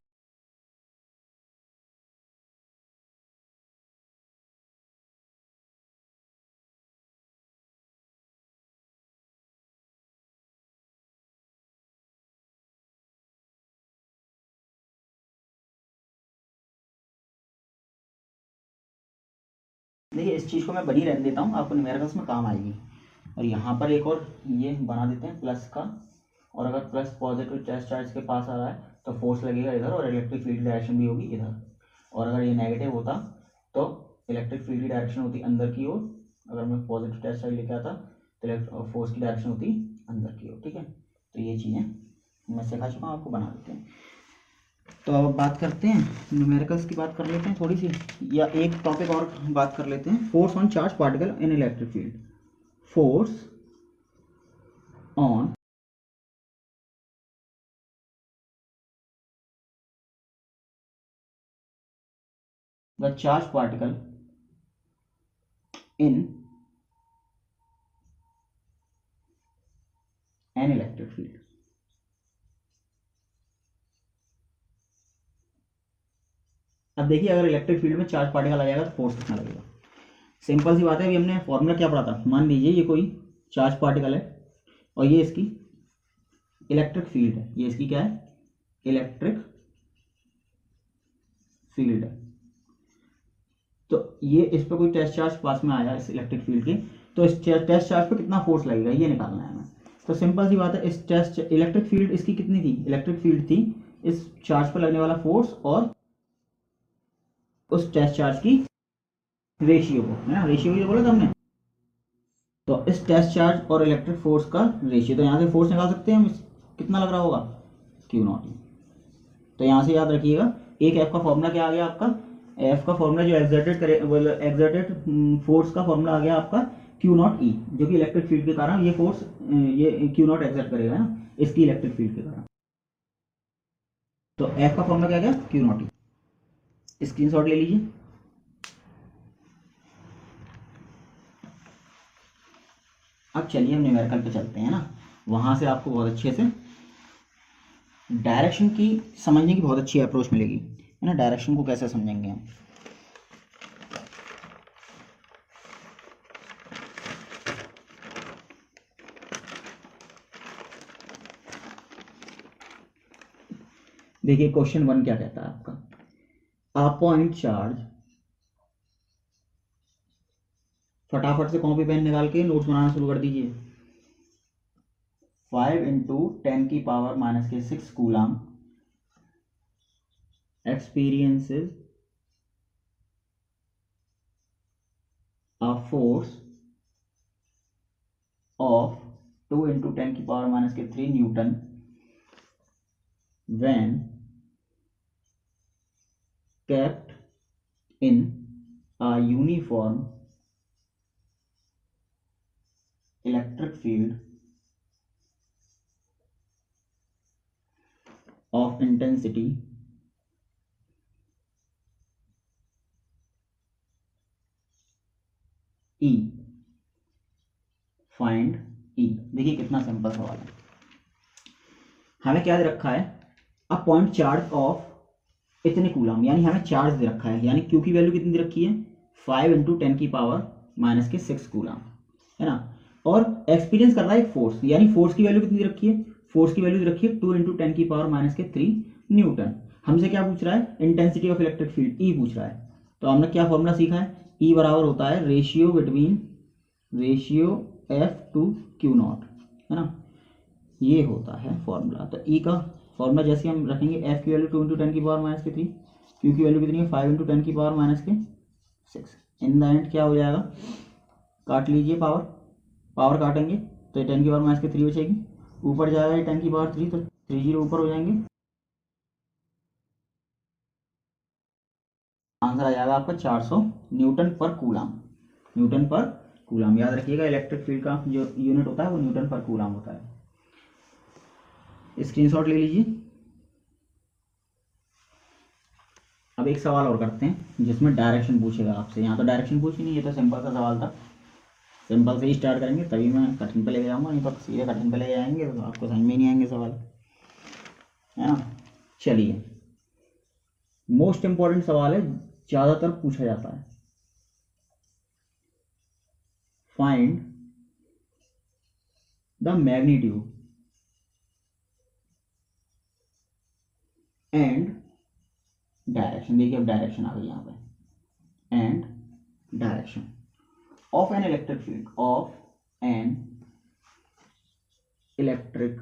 देखिए इस चीज़ को मैं बनी रहने देता हूँ, आपको न्यूमेरिकल्स में काम आएगी। और यहाँ पर एक और ये बना देते हैं प्लस का, और अगर प्लस पॉजिटिव टेस्ट चार्ज के पास आ रहा है तो फोर्स लगेगा इधर और इलेक्ट्रिक फील्ड डायरेक्शन भी होगी इधर, और अगर ये नेगेटिव होता तो इलेक्ट्रिक फील्ड की डायरेक्शन होती अंदर की ओर, अगर मैं पॉजिटिव टेस्ट चार्ज लेके आता तो फोर्स की डायरेक्शन होती अंदर की ओर। ठीक है, तो ये चीज़ें मैं सिखा चुका हूँ, आपको बना देते हैं। तो अब बात करते हैं न्यूमेरिकल्स की, बात कर लेते हैं थोड़ी सी, या एक टॉपिक और बात कर लेते हैं, force on charge particle in electric field. Force on the charge particle in an electric field. अब देखिए अगर इलेक्ट्रिक फील्ड में चार्ज पार्टिकल आ जाएगा तो फोर्स कितना लगेगा। सिंपल सी बात है, अभी हमने फॉर्मूला क्या पढ़ा था, मान लीजिए ये कोई चार्ज पार्टिकल है और ये इसकी इलेक्ट्रिक फील्ड है, ये इसकी क्या है, इलेक्ट्रिक फील्ड है। तो ये इस पर कोई टेस्ट चार्ज पास में आया इस इलेक्ट्रिक फील्ड के, तो इस टेस्ट चार्ज पे कितना फोर्स लगेगा ये निकालना है हमें। तो सिंपल सी बात है, इस टेस्ट इलेक्ट्रिक फील्ड इसकी कितनी थी, इलेक्ट्रिक फील्ड थी इस चार्ज पर लगने वाला फोर्स और उस टेस्ट चार्ज की रेशियो को, है ना, रेशियो ही बोला था हमने। तो इस टेस्ट चार्ज और इलेक्ट्रिक फोर्स का रेशियो, तो यहाँ से फोर्स निकाल सकते हैं हम, कितना लग रहा होगा, क्यू नॉट। तो यहाँ से याद रखिएगा, एक एफ का फॉर्मूला क्या आ गया आपका, एफ का फॉर्मूला जो एक्सर्टेड करे, एक्सर्टेड फोर्स का फॉर्मूला आ गया आपका क्यू नॉट ई, जो कि इलेक्ट्रिक फील्ड के कारण ये फोर्स, ये क्यू नॉट एक्सर्ट करेगा ना इसकी इलेक्ट्रिक फील्ड के कारण। तो एफ का फॉर्मूला क्या गया, क्यू नॉट ई। स्क्रीनशॉट ले लीजिए। अब चलिए हम न्यूमेरिकल पे चलते हैं ना, वहां से आपको बहुत अच्छे से डायरेक्शन की समझने की बहुत अच्छी अप्रोच मिलेगी, है ना, डायरेक्शन को कैसे समझेंगे हम। देखिए क्वेश्चन 1 क्या कहता है आपका, अ पॉइंट चार्ज, फटाफट से कॉपी पेन निकाल के नोट्स बनाना शुरू कर दीजिए। 5 इंटू 10 की पावर माइनस के 6 coulomb experiences a force of 2 into 10 की पावर माइनस के 3 Newton when kept in a uniform electric field of intensity E, find E। देखिए कितना सिंपल सवाल है, हमें क्या दे रखा है, अ पॉइंट चार्ज ऑफ इतने कूलम, यानी हमें चार्ज दे रखा है, यानी क्यू की वैल्यू कितनी दे रखी है, 5 इंटू 10 की पावर माइनस के 6 कूलम, है ना। और एक्सपीरियंस कर रहा है एक फोर्स, यानी फोर्स की वैल्यू कितनी दे रखी है, फोर्स की वैल्यू दे रखी है 2 इंटू 10 की पावर माइनस के 3 न्यूटन। हमसे क्या पूछ रहा है, intensity of electric field E पूछ रहा है। तो हमने क्या फॉर्मूला सीखा है, ई बराबर होता है ratio between ratio F two Q not, है ना, ये होता है फॉर्मूला। तो ई का फॉर्मूला जैसे हम रखेंगे, एफ की वैल्यू 2 इंटू 10 की पावर माइनस के 3, क्यू की वैल्यू कितनी है 5 इंटू 10 की पावर माइनस के 6। इन द एंड क्या हो जाएगा, काट लीजिए पावर, पावर काटेंगे तो 10 की पावर माइनस के 3 बचेगी, ऊपर जाएगा 10 की पावर 3, तो 3 जीरो ऊपर हो जाएंगे, आंसर आ जाएगा आपका 400 न्यूटन पर कूलम। न्यूटन पर कूलम, याद रखिएगा इलेक्ट्रिक फील्ड का जो यूनिट होता है वो न्यूटन पर कूलम होता है। स्क्रीनशॉट ले लीजिए। अब एक सवाल और करते हैं जिसमें डायरेक्शन पूछेगा आपसे। यहाँ तो डायरेक्शन पूछी नहीं, ये तो सिंपल सा सवाल था। सिंपल से ही स्टार्ट करेंगे तभी मैं कठिन पे लेके जाऊँगा, नहीं तो सीधे कठिन पे ले जाएंगे तो आपको समझ में ही नहीं आएंगे सवाल, है ना। चलिए, मोस्ट इम्पॉर्टेंट सवाल है, ज़्यादातर पूछा जाता है। Find the magnitude and direction. देखिए अब डायरेक्शन आ गई यहाँ पे, and direction of an electric field, of an electric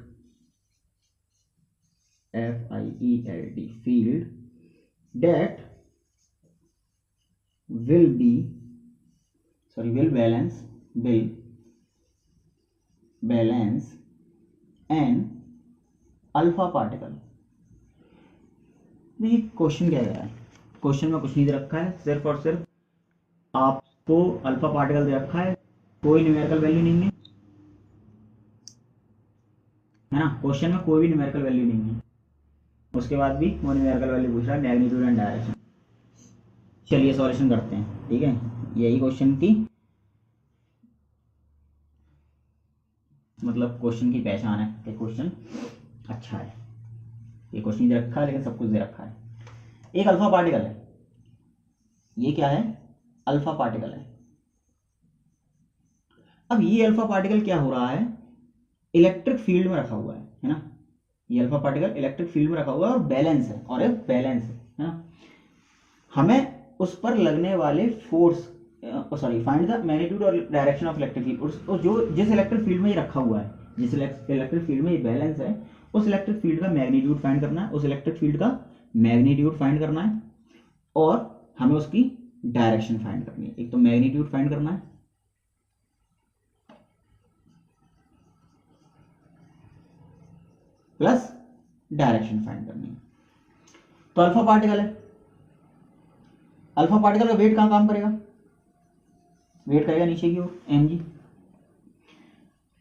FIELD field that will balance an alpha particle. देखिए क्वेश्चन क्या है, क्वेश्चन में कुछ नहीं दे रखा है, सिर्फ और सिर्फ आपको अल्फा पार्टिकल दे रखा है, कोई न्यूमेरिकल वैल्यू नहीं है ना। क्वेश्चन में कोई भी न्यूमेरिकल वैल्यू नहीं है, उसके बाद भी वो न्यूमेरिकल वैल्यू पूछ रहा है, मैग्नीट्यूड एंड डायरेक्शन। चलिए सॉल्यूशन करते हैं, ठीक है। यही क्वेश्चन की मतलब क्वेश्चन की पहचान है कि क्वेश्चन अच्छा है। ये क्वेश्चन दे रखा है लेकिन सब कुछ दे रखा है। एक अल्फा पार्टिकल है, ये क्या है, अल्फा पार्टिकल है। अब ये अल्फा पार्टिकल क्या हो रहा है, इलेक्ट्रिक फील्ड में रखा हुआ है ना। ये अल्फा पार्टिकल इलेक्ट्रिक फील्ड में रखा हुआ है और बैलेंस है, और एक बैलेंस है ना। हमें उस पर लगने वाले force, sorry, find the magnitude और डायरेक्शन ऑफ इलेक्ट्रिक फील्ड। और जो जिस इलेक्ट्रिक फील्ड में ये रखा हुआ है, जिस इलेक्ट्रिक फील्ड में ये बैलेंस है, उस इलेक्ट्रिक फील्ड का मैग्नीट्यूड फाइंड करना है, उस इलेक्ट्रिक फील्ड का मैग्नीट्यूड फाइंड करना है, और हमें उसकी डायरेक्शन फाइंड करनी है। एक तो मैग्नीट्यूड फाइंड करना है प्लस डायरेक्शन फाइंड करनी है। तो अल्फा पार्टिकल है, अल्फा पार्टिकल का वेट कहां काम करेगा, वेट करेगा नीचे की ओर mg।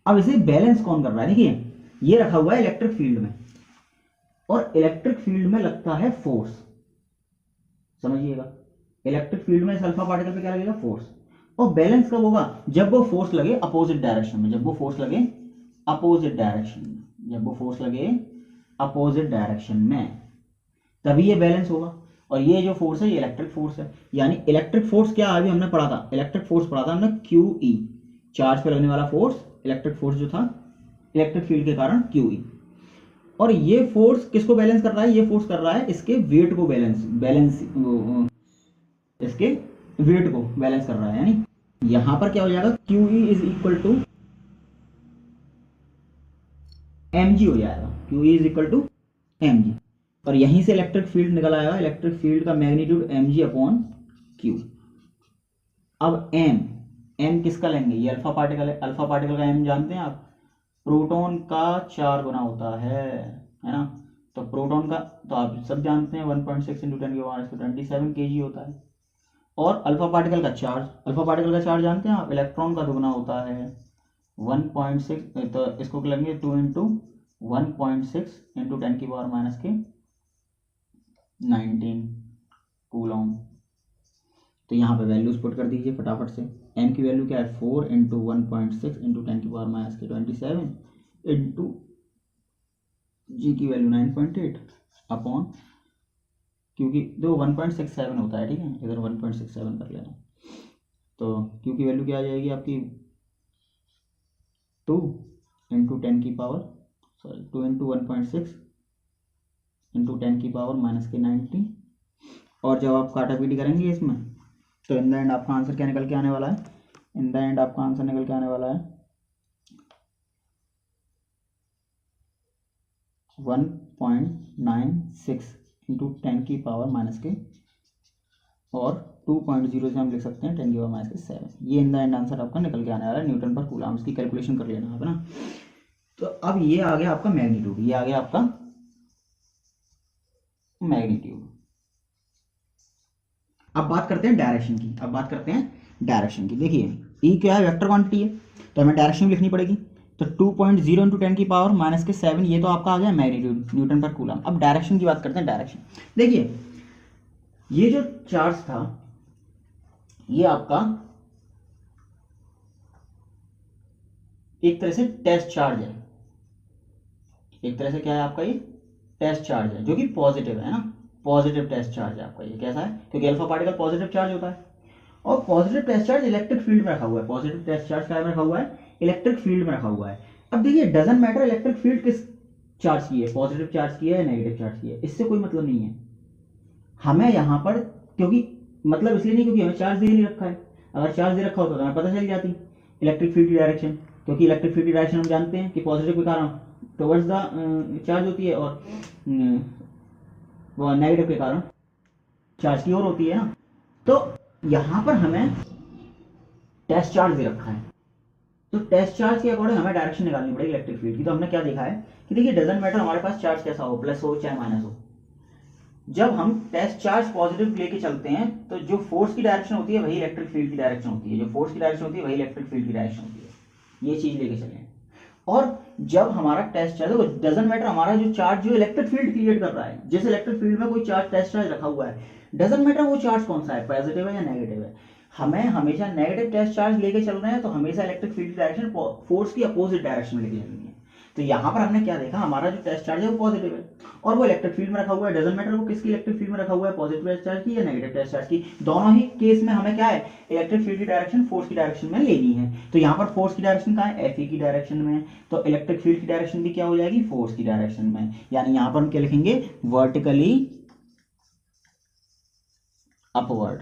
अब इसे बैलेंस कौन कर रहा है, देखिए ये रखा हुआ है इलेक्ट्रिक फील्ड में, और इलेक्ट्रिक फील्ड में लगता है फोर्स। समझिएगा, इलेक्ट्रिक फील्ड में इस अल्फा पार्टिकल पे क्या लगेगा, फोर्स। और बैलेंस कब होगा, जब वो फोर्स लगे अपोजिट डायरेक्शन में, जब वो फोर्स लगे अपोजिट डायरेक्शन में, जब वो फोर्स लगे अपोजिट डायरेक्शन में, तभी ये बैलेंस होगा। और ये जो फोर्स है ये इलेक्ट्रिक फोर्स है, यानी इलेक्ट्रिक फोर्स क्या अभी हमने पढ़ा था, इलेक्ट्रिक फोर्स पढ़ा था हमने QE, चार्ज पे लगने वाला फोर्स, इलेक्ट्रिक फोर्स जो था इलेक्ट्रिक फील्ड के कारण QE। और ये फोर्स किसको बैलेंस कर रहा है, ये फोर्स कर रहा है इसके वेट को बैलेंस इसके वेट को बैलेंस कर रहा है। यानी यहां पर क्या हो जाएगा, QE is equal to mg हो जाएगा, QE is equal to mg। और यहीं से इलेक्ट्रिक फील्ड निकल आएगा, इलेक्ट्रिक फील्ड का मैग्नीट्यूड mg अपॉन q। अब m किसका लेंगे, ये अल्फा पार्टिकल है, अल्फा पार्टिकल का m जानते हैं आप, प्रोटॉन का 4 गुना होता है ना। तो प्रोटॉन का तो आप सब जानते हैं 1.6 × 10⁻27 kg होता है। और अल्फा पार्टिकल का चार्ज, अल्फा पार्टिकल का चार्ज जानते हैं आप, इलेक्ट्रॉन का दुगना होता है 1.6, तो इसको लेंगे 2 × 1.6 × 10⁻19 कूलॉम। तो यहाँ पे वैल्यूज पुट कर दीजिए फटाफट से। m की वैल्यू क्या है, 4 × 1.6 × 10⁻27 इंटू g की वैल्यू 9.8 अपॉन, क्योंकि जो 1.67 होता है, ठीक है, इधर 1.67 कर लेना। तो q की वैल्यू क्या आ जाएगी आपकी, 2 × 1.6 × 10⁻90। और जब आप काटापीटी करेंगे इसमें, तो इन द एंड आपका आंसर क्या निकल के आने वाला है, इन द एंड आपका आंसर निकल के आने वाला है 1.96 × 10⁻⁻, और 2.0 से हम लिख सकते हैं 10⁻⁷। ये इन द एंड आंसर आपका निकल के आने वाला है न्यूटन पर कूलम। इसकी कैलकुलेशन कर लेना है ना। तो अब ये आ गया आपका मैग्नीट्यूड, ये आ गया आपका मैग्नीट्यूड। अब बात करते हैं डायरेक्शन की, अब बात करते हैं डायरेक्शन की। देखिए ई क्या है, वेक्टर क्वांटिटी है, तो हमें डायरेक्शन लिखनी पड़ेगी। तो 2.0 इंटू 10⁻⁻⁷ ये तो आपका आ गया मैग्नीट्यूड न्यूटन पर कूलम। अब डायरेक्शन की बात करते हैं। डायरेक्शन देखिए, ये जो चार्ज था ये आपका एक तरह से टेस्ट चार्ज है, एक तरह से क्या है आपका ये टेस्ट चार्ज है, जो कि पॉजिटिव है ना, पॉजिटिव टेस्ट चार्ज है आपका ये। कैसा है, क्योंकि अल्फा पार्टिकल पॉजिटिव चार्ज होता है, और positive test charge electric field में रखा हुआ है। पॉजिटिव टेस्ट चार्ज क्या में रखा हुआ है, इलेक्ट्रिक फील्ड में रखा हुआ है। अब देखिए डजंट मैटर इलेक्ट्रिक फील्ड किस चार्ज की है, पॉजिटिव चार्ज की है या नेगेटिव चार्ज की है, इससे कोई मतलब नहीं है हमें यहाँ पर, क्योंकि मतलब इसलिए नहीं क्योंकि हमें चार्ज दे नहीं रखा है। अगर चार्ज दे रखा होता तो हमें पता चल जाती इलेक्ट्रिक फील्ड की डायरेक्शन, क्योंकि इलेक्ट्रिक फील्ड की डायरेक्शन हम जानते हैं कि पॉजिटिव के कारण टुवर्ड्स द चार्ज होती है, और नेगेटिव के कारण चार्ज की ओर होती है ना। तो यहाँ पर हमें टेस्ट चार्ज दे रखा है, तो टेस्ट चार्ज के अकॉर्डिंग हमें डायरेक्शन निकालनी पड़ेगी इलेक्ट्रिक फील्ड की। तो हमने क्या देखा है कि देखिए डजंट मैटर हमारे पास चार्ज कैसा हो, प्लस हो चाहे माइनस हो, जब हम टेस्ट चार्ज पॉजिटिव लेके चलते हैं तो जो फोर्स की डायरेक्शन होती है वही इलेक्ट्रिक फील्ड की डायरेक्शन होती है, जो फोर्स की डायरेक्शन होती है वही इलेक्ट्रिक फील्ड की डायरेक्शन होती है, ये चीज लेके चलें। और जब हमारा टेस्ट चार्ज, डजंट मैटर हमारा जो चार्ज जो इलेक्ट्रिक फील्ड क्रिएट कर रहा है, जैसे इलेक्ट्रिक फील्ड में कोई चार्ज टेस्ट चार्ज रखा हुआ है, डजंट मैटर वो चार्ज कौन सा है, पॉजिटिव है या नेगेटिव है, हमें हमेशा नेगेटिव टेस्ट चार्ज लेके चल रहे हैं तो हमेशा इलेक्ट्रिक फील्ड की डायरेक्शन फोर्स की अपोजिट डायरेक्शन में लेके चलनी है। तो यहाँ पर हमने क्या देखा, हमारा जो टेस्ट चार्ज है वो पॉजिटिव है और वो इलेक्ट्रिक फील्ड में रखा हुआ है। डजंट मैटर वो किसकी इलेक्ट्रिक फील्ड में रखा हुआ है, पॉजिटिव टेस्ट चार्ज की या नेगेटिव टेस्ट चार्ज की, दोनों ही केस में हमें क्या है, इलेक्ट्रिक फील्ड की डायरेक्शन फोर्स की डायरेक्शन में लेनी है। तो यहाँ पर फोर्स की डायरेक्शन कहाँ है, एफ की डायरेक्शन में, तो इलेक्ट्रिक फील्ड की डायरेक्शन भी क्या हो जाएगी, फोर्स की डायरेक्शन में। यानी यहाँ पर हम क्या लिखेंगे, वर्टिकली अपवर्ड,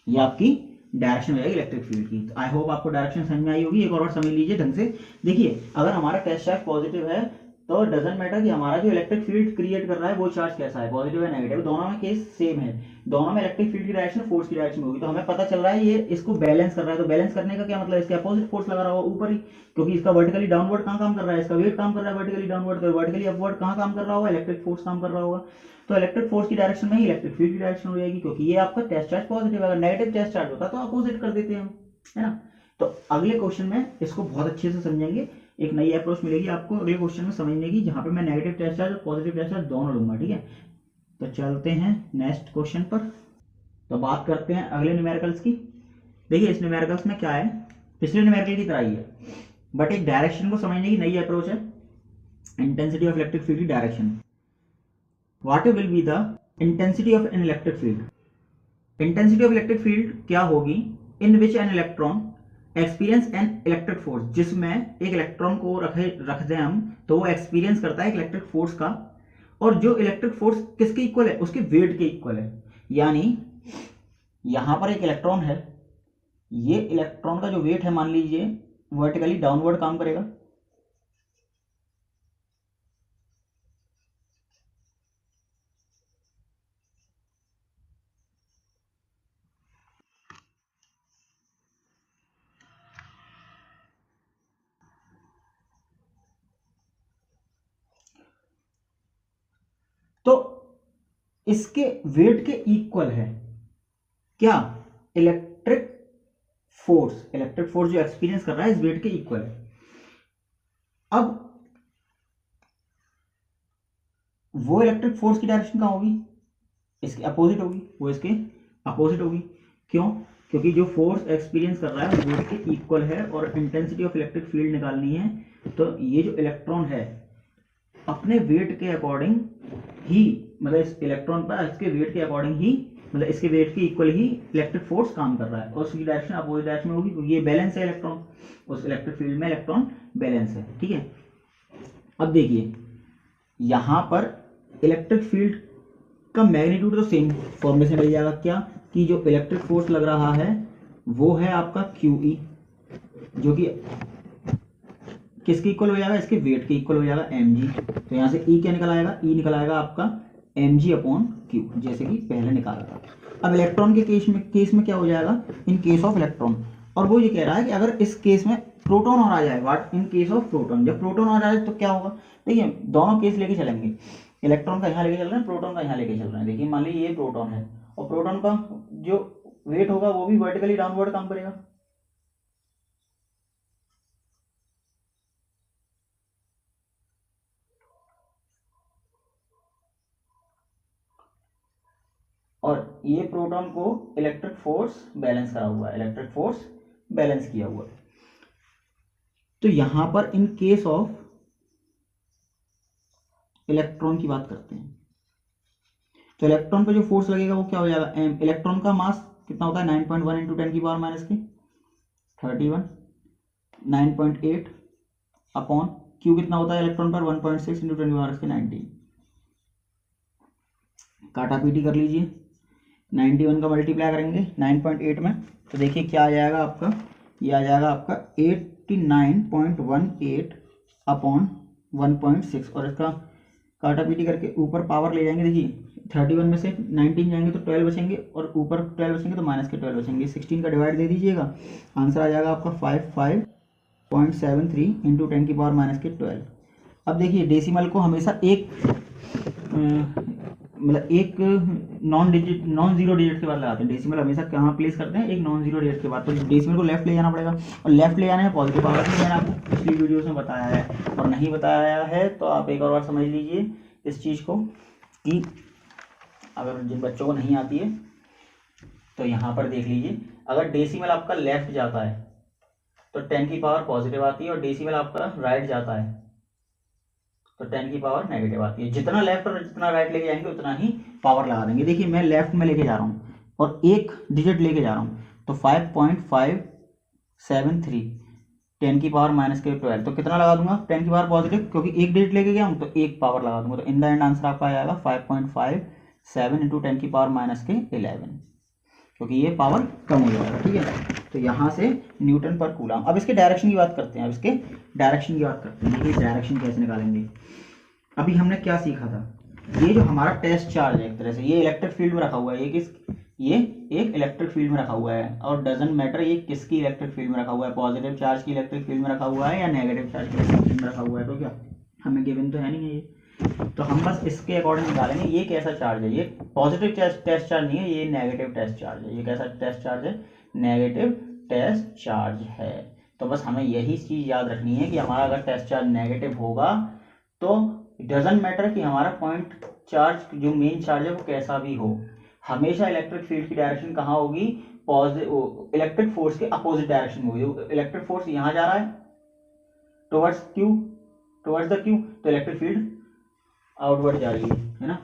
ये आपकी डायरेक्शन हो जाएगी इलेक्ट्रिक फील्ड की। तो आई होप आपको डायरेक्शन समझ में आई होगी। एक और बार समझ लीजिए ढंग से। देखिए अगर हमारा टेस्ट चार्ज पॉजिटिव है तो डजंट मैटर कि हमारा जो इलेक्ट्रिक फील्ड क्रिएट कर रहा है वो चार्ज कैसा है, पॉजिटिव है नेगेटिव, दोनों में केस सेम है, दोनों में इलेक्ट्रिक फील्ड की डायरेक्शन फोर्स की डायरेक्शन होगी। तो हमें पता चल रहा है ये इसको बैलेंस कर रहा है। तो बैलेंस करने का क्या मतलब, इसके अपोजिट फोर्स लगा रहा होगा ऊपर ही, क्योंकि इसका वर्टिकली डाउनवर्ड कहाँ काम कर रहा है, इसका वेट काम कर रहा है वर्टिकली डाउनवर्ड, तो वर्टिकली अपवर्ड कहाँ काम कर रहा होगा, इलेक्ट्रिक फोर्स काम कर रहा होगा। तो इलेक्ट्रिक फोर्स की डायरेक्शन में ही इलेक्ट्रिक फील्ड की डायरेक्शन हो जाएगी, क्योंकि ये आपका टेस्ट चार्ज पॉजिटिव है। अगर नेगेटिव टेस्ट चार्ज होता तो अपोजिट कर देते हैं हम, है ना। तो अगले क्वेश्चन में इसको बहुत अच्छे से समझेंगे, एक नई अप्रोच मिलेगी आपको अगले क्वेश्चन में समझने की, जहां पे मैं नेगेटिव टेस्ट चार्ज और पॉजिटिव टेस्ट चार्ज दोनों लूंगा, ठीक है। तो चलते हैं नेक्स्ट क्वेश्चन पर। तो बात करते हैं अगले न्यूमेरिकल्स की। देखिए इस न्यूमेरिकल्स में क्या है, पिछले न्यूमेरिकल की तरह ही है, बट एक डायरेक्शन को समझने की नई अप्रोच है, इंटेंसिटी ऑफ इलेक्ट्रिक फील्ड की direction. What will be the intensity of an electric field, intensity of electric field क्या होगी, in which an electron experience an electric force, जिसमें एक इलेक्ट्रॉन को रख दें हम तो वो एक्सपीरियंस करता है एक इलेक्ट्रिक फोर्स का, और जो इलेक्ट्रिक फोर्स किसके इक्वल है, उसके वेट के इक्वल है। यानी यहां पर एक इलेक्ट्रॉन है, ये इलेक्ट्रॉन का जो वेट है मान लीजिए वर्टिकली डाउनवर्ड काम करेगा, तो इसके वेट के इक्वल है क्या, इलेक्ट्रिक फोर्स, इलेक्ट्रिक फोर्स जो एक्सपीरियंस कर रहा है इस वेट के इक्वल है। अब वो इलेक्ट्रिक फोर्स की डायरेक्शन कहाँ होगी, इसके अपोजिट होगी, वो इसके अपोजिट होगी। क्यों, क्योंकि जो फोर्स एक्सपीरियंस कर रहा है वो वेट के इक्वल है और इंटेंसिटी ऑफ इलेक्ट्रिक फील्ड निकालनी है। तो ये जो इलेक्ट्रॉन है अपने वेट के अकॉर्डिंग ही, मतलब इस इलेक्ट्रॉन पर इसके वेट के अकॉर्डिंग ही, मतलब इसके वेट के इक्वल ही इलेक्ट्रिक फोर्स काम कर रहा है, और उसकी डायरेक्शन अपोजिट डायरेक्शन में होगी, क्योंकि ये बैलेंस है इलेक्ट्रॉन, उस इलेक्ट्रिक फील्ड में इलेक्ट्रॉन बैलेंस है, ठीक है। अब देखिए यहां पर इलेक्ट्रिक फील्ड का मैग्नीट्यूड तो सेम फॉर्मेशन मिल जाएगा, क्या कि जो इलेक्ट्रिक फोर्स लग रहा है वो है आपका QE, जो कि किसके इक्वल हो जाएगा, इसके वेट के इक्वल हो जाएगा mg। तो यहाँ से E क्या निकल आएगा, E निकल आएगा आपका mg/Q, जैसे कि पहले निकाला था। अब इलेक्ट्रॉन के केस में क्या हो जाएगा, इन केस ऑफ इलेक्ट्रॉन, और वो ये कह रहा है कि अगर इस केस में प्रोटॉन और आ जाए, what in case of proton, जब प्रोटॉन आ जाए तो क्या होगा। देखिए दोनों केस लेके चलेंगे, इलेक्ट्रॉन का यहाँ लेके चल रहे हैं, प्रोटॉन का यहाँ लेके चल रहे हैं। देखिए मान लीजिए ये प्रोटॉन है और प्रोटॉन का जो वेट होगा वो भी वर्टिकली डाउनवर्ड काम करेगा। और ये प्रोटॉन को इलेक्ट्रिक फोर्स बैलेंस करा हुआ है, इलेक्ट्रिक फोर्स बैलेंस किया हुआ है। तो यहां पर इन केस ऑफ इलेक्ट्रॉन की बात करते हैं, तो इलेक्ट्रॉन पे जो फोर्स लगेगा वो क्या हो जाएगा, एम। इलेक्ट्रॉन का मास कितना होता है, 9.1 इंटू 10 की पावर माइनस की 31, 9.8 अपॉन क्यू कितना होता है इलेक्ट्रॉन पर, 1.6 इंटू 10 की पावर की 19। काटा पीटी कर लीजिए, 91 का मल्टीप्लाई करेंगे 9.8 में तो देखिए क्या आ जाएगा आपका, ये आ जाएगा आपका 89.18 अपॉन 1.6। और इसका काटा पीटी करके ऊपर पावर ले जाएंगे, देखिए 31 में से 19 जाएंगे तो 12 बचेंगे और ऊपर 12 बचेंगे तो माइनस के 12 बचेंगे, 16 का डिवाइड दे दीजिएगा, आंसर आ जाएगा आपका 55.73 इंटू 10 की पावर माइनस के 12। अब देखिए डेसिमल को हमेशा एक मतलब एक नॉन जीरो डिजिट के बाद लगाते हैं। डेसिमल हमेशा कहाँ प्लेस करते हैं, एक नॉन जीरो डिजिट के बाद। तो डेसिमल को लेफ्ट ले जाना पड़ेगा और लेफ्ट ले जाने में पॉजिटिव पावर मैंने आपको पिछली वीडियोस में बताया है, और नहीं बताया है तो आप एक और बार समझ लीजिए इस चीज़ को कि अगर जिन बच्चों को नहीं आती है तो यहाँ पर देख लीजिए, अगर डेसिमल आपका लेफ्ट जाता है तो 10 की पावर पॉजिटिव आती है, और डेसिमल आपका राइट जाता है तो 10 की पावर नेगेटिव आती है। जितना लेफ्ट और जितना राइट लेके जाएंगे उतना ही पावर लगा देंगे। देखिए मैं लेफ्ट में लेके जा रहा हूँ और एक डिजिट लेके जा रहा हूँ तो 5.573 10 की पावर माइनस के 12, तो कितना लगा दूंगा 10 की पावर पॉजिटिव, क्योंकि एक डिजिट लेके गया हूँ तो एक पावर लगा दूंगा। तो इन द एंड आंसर आपका आ जाएगा 5.57 इंटू 10 की पावर माइनस के 11, क्योंकि ये पावर कम हो जाएगा। ठीक है, तो यहाँ से न्यूटन पर कूलम। अब इसके डायरेक्शन की बात करते हैं, अब इसके डायरेक्शन की बात करते हैं कि डायरेक्शन कैसे निकालेंगे। अभी हमने क्या सीखा था, ये जो हमारा टेस्ट चार्ज है एक तरह से ये इलेक्ट्रिक फील्ड में रखा हुआ है, ये एक इलेक्ट्रिक फील्ड में रखा हुआ है, और डजंट मैटर ये किसकी इलेक्ट्रिक फील्ड में रखा हुआ है, पॉजिटिव चार्ज की इलेक्ट्रिक फील्ड में रखा हुआ है या नेगेटिव चार्ज की इलेक्ट्रिक फील्ड में रखा हुआ है। तो क्या हमें गिवन तो है नहीं है ये, तो हम बस इसके अकॉर्डिंग निकालेंगे ये कैसा चार्ज है। ये पॉजिटिव टेस्ट चार्ज नहीं है, ये नेगेटिव टेस्ट चार्ज है। ये कैसा टेस्ट चार्ज है, नेगेटिव टेस्ट चार्ज है। तो बस हमें यही चीज याद रखनी है कि हमारा अगर टेस्ट चार्ज नेगेटिव होगा तो डजंट मैटर कि हमारा पॉइंट चार्ज जो मेन चार्ज है वो कैसा भी हो, हमेशा इलेक्ट्रिक फील्ड की डायरेक्शन कहाँ होगी, पॉजिटिव इलेक्ट्रिक फोर्स के अपोजिट डायरेक्शन में होगी। इलेक्ट्रिक फोर्स यहाँ जा रहा है towards Q, towards the Q, तो इलेक्ट्रिक फील्ड आउटवर्ड जा रही है ना,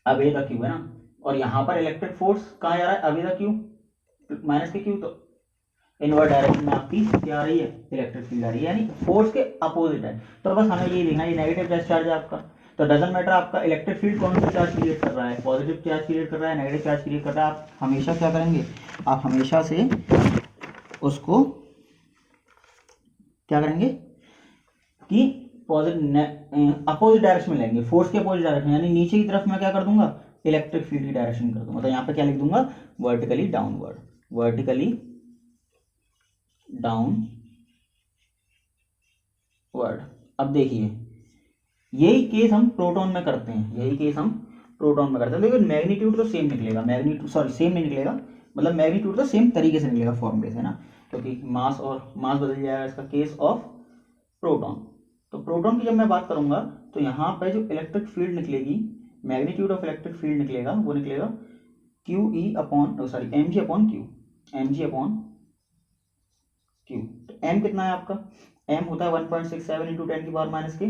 अब ए द क्यू है ना, और यहाँ पर इलेक्ट्रिक फोर्स कहाँ जा रहा है, अब ए द क्यू माइनस के क्यू, तो इनवर्ड डायरेक्शन में आपकी क्या आ रही है, इलेक्ट्रिक फील्ड आ रही है, यानी फोर्स के अपोजिट है। तो बस हमें ये देखना है, ये नेगेटिव टेस्ट चार्ज है आपका, तो डजंट मैटर आपका इलेक्ट्रिक फील्ड कौन सा चार्ज क्रिएट कर रहा है, पॉजिटिव चार्ज क्रिएट कर रहा है, नेगेटिव चार्ज क्रिएट कर रहा है। आप हमेशा क्या करेंगे, आप हमेशा से उसको क्या करेंगे कि अपोजिट डायरेक्शन में लेंगे, फोर्स के अपोजिट डायरेक्शन, यानी नीचे की तरफ मैं क्या कर दूंगा, इलेक्ट्रिक फील्ड की डायरेक्शन कर दूंगा। तो यहाँ पे क्या लिख दूंगा, वर्टिकली डाउनवर्ड, वर्टिकली डाउनवर्ड। अब देखिए यही केस हम प्रोटॉन में करते हैं, यही केस हम प्रोटॉन में करते हैं, लेकिन मैग्नीट्यूड तो सेम निकलेगा, मैग्नीट्यूड सॉरी सेम नहीं निकलेगा, मतलब मैग्नीट्यूड तो सेम तरीके से निकलेगा फॉर्मूले से ना, क्योंकि मास और मास बदल जाएगा इसका केस ऑफ प्रोटॉन। तो प्रोटॉन की जब मैं बात करूंगा तो यहाँ पे जो इलेक्ट्रिक फील्ड निकलेगी, मैग्नीट्यूड ऑफ इलेक्ट्रिक फील्ड निकलेगा, वो निकलेगा Q E upon sorry M G upon Q, M G upon Q. तो एम कितना है आपका, एम होता है 1.67 इंटू 10 की पावर माइनस के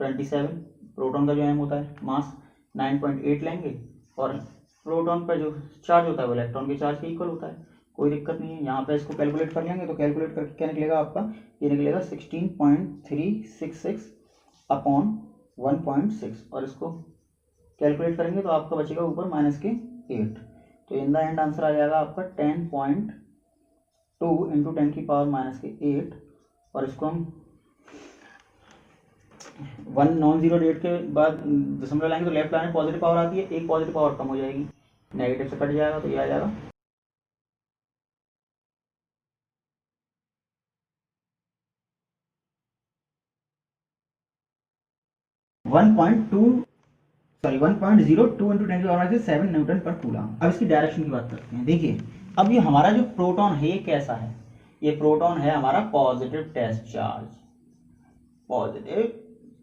27। प्रोटॉन का जो एम होता है मास 9.8 लेंगे, और प्रोटॉन पर जो चार्ज होता है वो इलेक्ट्रॉन के चार्ज के इक्वल होता है, कोई दिक्कत नहीं है। यहाँ पे इसको कैलकुलेट कर लेंगे तो कैलकुलेट करके क्या निकलेगा आपका, ये निकलेगा 16.366 अपॉन 1.6, और इसको कैलकुलेट करेंगे तो आपका बचेगा ऊपर माइनस के 8। तो इन द एंड आंसर आ जाएगा आपका 10.2 इंटू 10 की पावर माइनस के 8, और इसको हम 1 नॉन जीरो डेट के बाद दशमलव लाएंगे तो लेफ्ट लाइन पॉजिटिव पावर आती है, एक पॉजिटिव पावर कम हो जाएगी, नेगेटिव से कट जाएगा तो ये आ जाएगा 1.02 इंटू 10⁻⁷ न्यूटन पर कूलम। अब इसकी डायरेक्शन की बात करते हैं। देखिए अब ये हमारा जो प्रोटॉन है ये कैसा है, ये प्रोटॉन है हमारा positive test charge, positive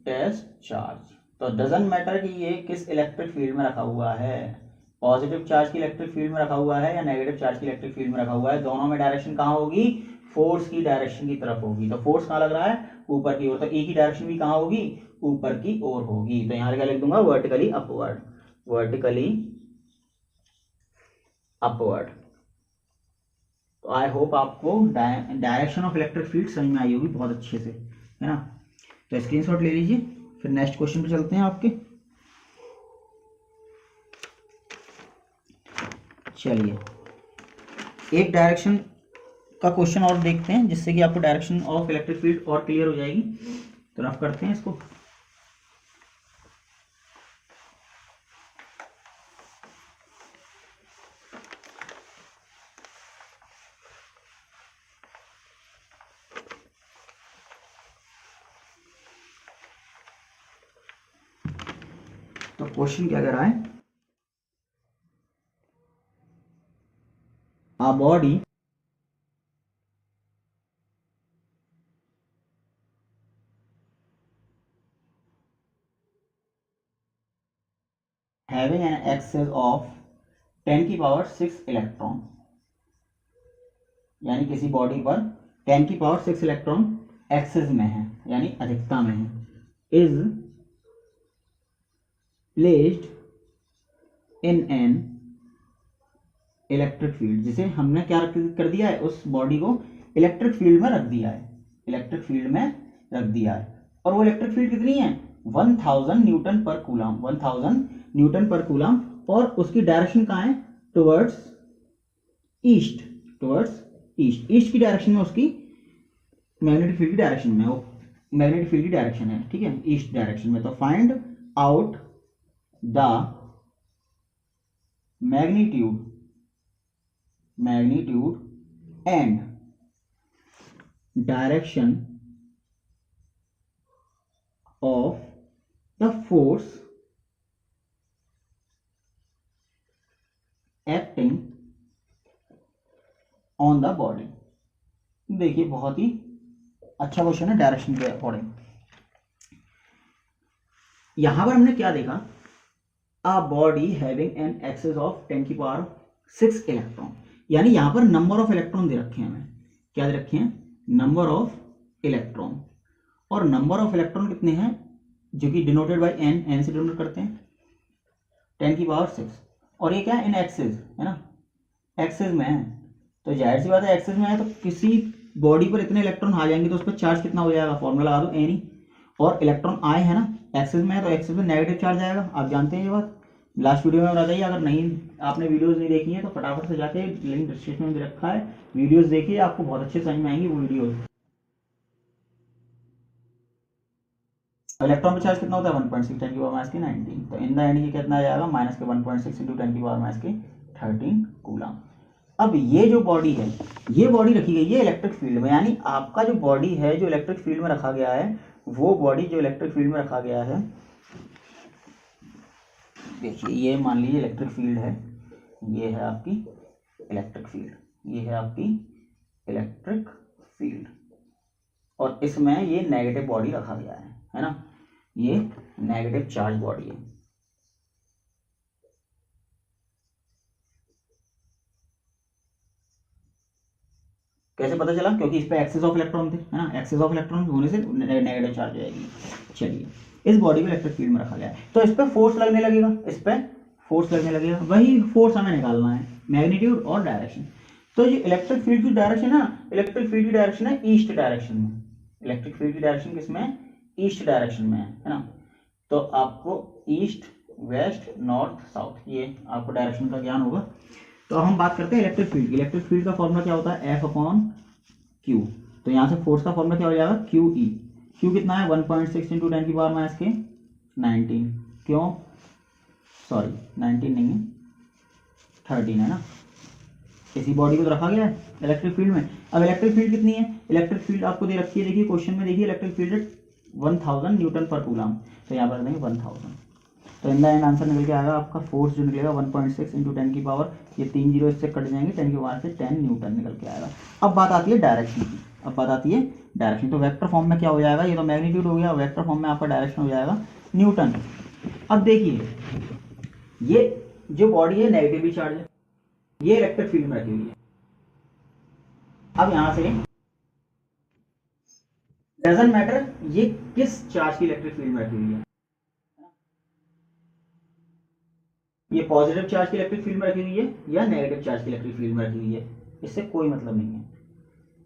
test charge. तो डजंट मैटर कि ये किस इलेक्ट्रिक फील्ड में रखा हुआ है, पॉजिटिव चार्ज की इलेक्ट्रिक फील्ड में रखा हुआ है या नेगेटिव चार्ज की इलेक्ट्रिक फील्ड में रखा हुआ है, दोनों में डायरेक्शन कहाँ होगी, फोर्स की डायरेक्शन की तरफ होगी। तो फोर्स कहाँ लग रहा है, ऊपर की ओर, तो ए की डायरेक्शन भी कहाँ होगी, ऊपर की ओर होगी। तो यहाँ क्या लिख दूंगा, वर्टिकली अपवर्ड, वर्टिकली अपवर्ड। तो आई होप आपको डायरेक्शन ऑफ इलेक्ट्रिक फील्ड समझ में आई होगी बहुत अच्छे से, है ना। तो स्क्रीनशॉट ले लीजिए, फिर नेक्स्ट क्वेश्चन पे चलते हैं आपके। चलिए एक डायरेक्शन का क्वेश्चन और देखते हैं जिससे कि आपको डायरेक्शन ऑफ इलेक्ट्रिक फील्ड और क्लियर हो जाएगी। तो रफ करते हैं इसको। तो क्वेश्चन क्या कह रहा है, a body having an excess of 10 की पावर 6 इलेक्ट्रॉन, यानी किसी बॉडी पर 10 की पावर 6 इलेक्ट्रॉन एक्सेस में है यानी अधिकता में है, is placed in an electric field, जिसे हमने क्या कर दिया है, उस बॉडी को इलेक्ट्रिक फील्ड में रख दिया है, इलेक्ट्रिक फील्ड में रख दिया है। और वो इलेक्ट्रिक फील्ड कितनी है, 1000 न्यूटन पर कूलम, 1000 न्यूटन पर कूलम। और उसकी डायरेक्शन कहाँ है, towards east, towards east, east की डायरेक्शन में उसकी मैग्नेटिक फील्ड की डायरेक्शन में, वो मैग्नेटिक फील्ड की डायरेक्शन है, ठीक है, ईस्ट डायरेक्शन में। तो find out the magnitude and direction of the force acting on the body. देखिए बहुत ही अच्छा क्वेश्चन है डायरेक्शन के अकॉर्डिंग। यहां पर हमने क्या देखा, a body having an excess of 10 की पावर 6 इलेक्ट्रॉन, यानी यहां पर नंबर ऑफ इलेक्ट्रॉन दे रखे हैं हमें, क्या दे रखे हैं, नंबर ऑफ इलेक्ट्रॉन। और नंबर ऑफ इलेक्ट्रॉन कितने हैं, जो कि डिनोटेड बाय एन, एन से डिनोट करते हैं 10 की पावर 6। और ये क्या है, इन एक्सेस है ना, एक्सेस में है। तो जाहिर सी बात है एक्सेस में है तो किसी बॉडी पर इतने इलेक्ट्रॉन आ जाएंगे तो उस पर चार्ज कितना हो जाएगा, फॉर्मूला लगा दो एन ही। और इलेक्ट्रॉन आए है ना एक्सेस में है तो एक्सेस में नेगेटिव चार्ज आएगा, आप जानते हैं ये बात, लास्ट वीडियो में बताइए। अगर नहीं आपने वीडियोस नहीं देखी है तो फटाफट से जाके लिंक डिस्क्रिप्शन में दे रखा है, वीडियोस देखिए, आपको बहुत अच्छे समझ में आएंगी वो वीडियोस। इलेक्ट्रॉन का चार्ज कितना होता है, 1.6 10 की पावर माइनस की 19। तो इन द एंड ये कितना आ जाएगा, माइनस के 1.6 इंटू 10 की पावर माइनस की 13 कूलम। अब ये जो बॉडी है, ये बॉडी रखी गई है इलेक्ट्रिक फील्ड में, यानी आपका जो बॉडी है जो इलेक्ट्रिक फील्ड में रखा गया है, वो बॉडी जो इलेक्ट्रिक फील्ड में रखा गया है, देखिए ये मान लीजिए इलेक्ट्रिक फील्ड है, ये है आपकी इलेक्ट्रिक फील्ड, ये है आपकी इलेक्ट्रिक फील्ड, और इसमें ये नेगेटिव बॉडी रखा गया है ना, ये नेगेटिव चार्ज बॉडी है। कैसे पता चला, क्योंकि इस पे एक्सेस ऑफ इलेक्ट्रॉन थे, है ना, एक्सेस ऑफ इलेक्ट्रॉन होने से नेगेटिव चार्ज आएगी। चलिए इस बॉडी को इलेक्ट्रिक फील्ड में रखा गया है, तो इस पे फोर्स लगने लगेगा, इस पे फोर्स लगने लगेगा, वही फोर्स हमें निकालना है, मैग्नीट्यूड और डायरेक्शन। तो ये इलेक्ट्रिक फील्ड की डायरेक्शन है, इलेक्ट्रिक फील्ड की डायरेक्शन है ईस्ट डायरेक्शन में, इलेक्ट्रिक फील्ड की डायरेक्शन किसमें, ईस्ट डायरेक्शन में है ना। तो आपको ईस्ट वेस्ट नॉर्थ साउथ ये आपको डायरेक्शन का ज्ञान होगा। तो अब हम बात करते हैं इलेक्ट्रिक फील्ड की। इलेक्ट्रिक फील्ड का फॉर्मूला क्या होता है, F/Q। तो यहाँ से फोर्स का फॉर्मूला क्या हो जाएगा, QE। Q कितना है, 1.6 इंटू 10 की पावर माइनस के 19, क्यों, सॉरी 19 नहीं है 13 है ना, इसी बॉडी को तो रखा गया है इलेक्ट्रिक फील्ड में। अब इलेक्ट्रिक फील्ड कितनी है, इलेक्ट्रिक फील्ड आपको दे रखी है, देखिए क्वेश्चन में देखिए इलेक्ट्रिक फील्ड 1000 न्यूटन पर कूलम, तो यहाँ पर रख देंगे 1000। तो इन द एंड आंसर निकल के आएगा आपका फोर्स जो निकलेगा 1.6 इंटू 10 की पावर, ये 3 जीरो इससे कट जाएंगे, 10 की पावर से 10 न्यूटन निकल के आएगा। अब बात आती है डायरेक्शन की, अब बात आती है डायरेक्शन। तो वेक्टर फॉर्म में क्या हो जाएगा, ये तो मैग्नीट्यूड हो गया, वेक्टर फॉर्म में आपका डायरेक्शन हो जाएगा न्यूटन। अब देखिए ये जो बॉडी है नेगेटिवली चार्ज है, ये इलेक्ट्रिक फील्ड में रखी हुई है। अब यहाँ से डजंट मैटर ये किस चार्ज की इलेक्ट्रिक फील्ड में रखी हुई है, ये पॉजिटिव चार्ज की इलेक्ट्रिक फील्ड में रखी हुई है या नेगेटिव चार्ज की इलेक्ट्रिक फील्ड में रखी हुई है, इससे कोई मतलब नहीं है।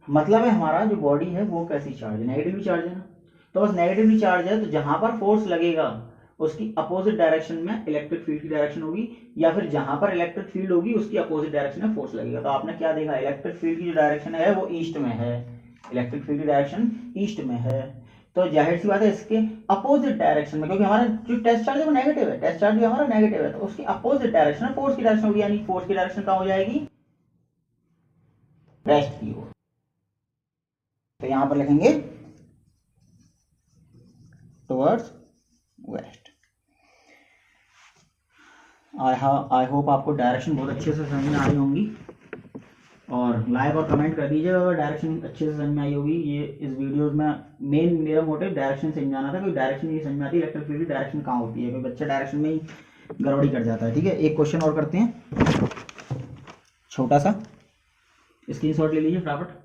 मतलब है हमारा जो बॉडी है वो कैसी चार्ज है, नेगेटिवली चार्ज है ना। तो बस नेगेटिवली चार्ज है, तो जहां पर फोर्स लगेगा उसकी अपोजिट डायरेक्शन में इलेक्ट्रिक फील्ड की डायरेक्शन होगी, या फिर जहां पर इलेक्ट्रिक फील्ड होगी उसकी अपोजिट डायरेक्शन में फोर्स लगेगा। तो आपने क्या देखा, इलेक्ट्रिक फील्ड की जो डायरेक्शन है वो ईस्ट में है, इलेक्ट्रिक फील्ड की डायरेक्शन ईस्ट में है। तो जाहिर सी बात है इसके अपोजिट डायरेक्शन में, क्योंकि हमारा जो टेस्ट चार्ज है वो नेगेटिव है, टेस्ट चार्ज जो हमारा नेगेटिव है, तो उसकी अपोजिट डायरेक्शन में फोर्स की डायरेक्शन होगी, यानी फोर्स की डायरेक्शन कहाँ हो जाएगी, वेस्ट की ओर। तो यहां पर लिखेंगे टुवर्ड्स वेस्ट। आई होप आपको डायरेक्शन बहुत अच्छे से समझ में आ रही होंगी, और लाइक और कमेंट कर दीजिएगा अगर डायरेक्शन अच्छे से समझ में आई होगी। ये इस वीडियो में मेन मेरा मोटिव डायरेक्शन समझाना था, कोई डायरेक्शन नहीं समझ में आती, इलेक्ट्रिक फील्ड की डायरेक्शन कहाँ होती है, कोई बच्चा डायरेक्शन में ही गड़बड़ी कर जाता है। ठीक है, एक क्वेश्चन और करते हैं, छोटा सा स्क्रीनशॉट ले लीजिए फटाफट।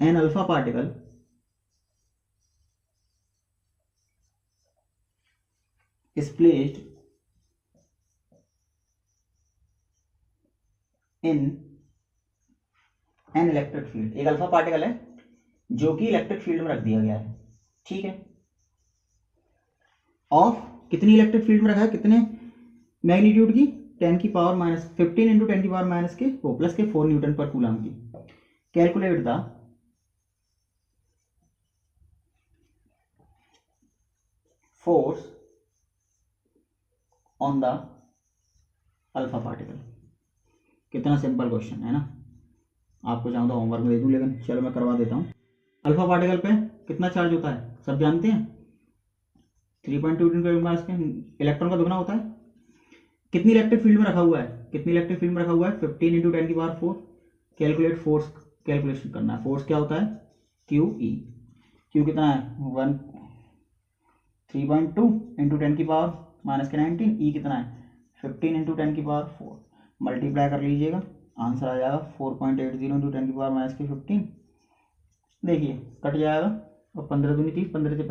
An alpha particle is placed in an electric field। एक अल्फा पार्टिकल है जो कि इलेक्ट्रिक फील्ड में रख दिया गया है, ठीक है। ऑफ कितनी इलेक्ट्रिक फील्ड में रखा है, कितने मैग्नीट्यूड की, 10 की पावर माइनस 15 इंटू 10 की पावर माइनस के वो प्लस के 4 न्यूटन पर कूलम की। Calculate the force on the alpha particle. कितना सिंपल क्वेश्चन है ना, आपको चाहूँ तो होमवर्क में दे दूँ, लेकिन चलो मैं करवा देता हूँ। अल्फा पार्टिकल पे कितना चार्ज होता है सब जानते हैं, 3.2 के इलेक्ट्रॉन का दुगना होता है। कितनी इलेक्ट्रिक फील्ड में रखा हुआ है, कितनी इलेक्ट्रिक फील्ड में रखा हुआ है, 15 इंटू 10 की पावर 4। कैलकुलेट फोर्स, कैलकुलेशन करना है, फोर्स क्या होता है, क्यू ई। क्यू कितना है 3.2 इंटू 10 की पावर माइनस के 19। ई कितना है 15 इंटू 10 की पावर 4। मल्टीप्लाई कर लीजिएगा, आंसर आ जाएगा 4.80 इंटू 10 की पावर माइनस के 15। देखिए कट जाएगा, और 15 दूनी 30, 15 से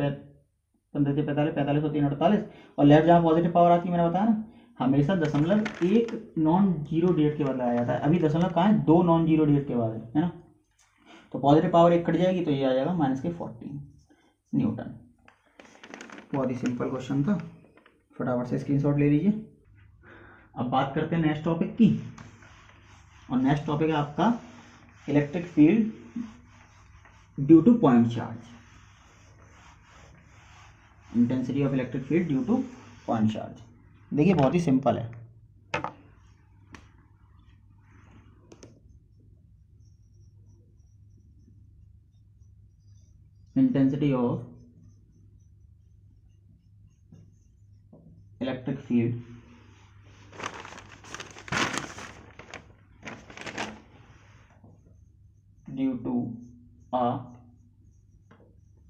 45, 45 और 3 48, और लेफ्ट जहाँ पॉजिटिव पावर आती है मैंने बताया ना, हमेशा दशमलव एक नॉन जीरो डेट के बाद लगाया जाता है। अभी दशमलव कहाँ है, 2 नॉन जीरो डेट के बाद है ना। तो पॉजिटिव पावर एक कट जाएगी तो ये आ जाएगा माइनस के 14 न्यूटन। बहुत ही सिंपल क्वेश्चन था, फटाफट से स्क्रीनशॉट ले लीजिए। अब बात करते हैं नेक्स्ट टॉपिक की, और नेक्स्ट टॉपिक है आपका electric field due to point charge, intensity of electric field due to point charge. देखिए बहुत ही सिंपल है, intensity of electric field due to a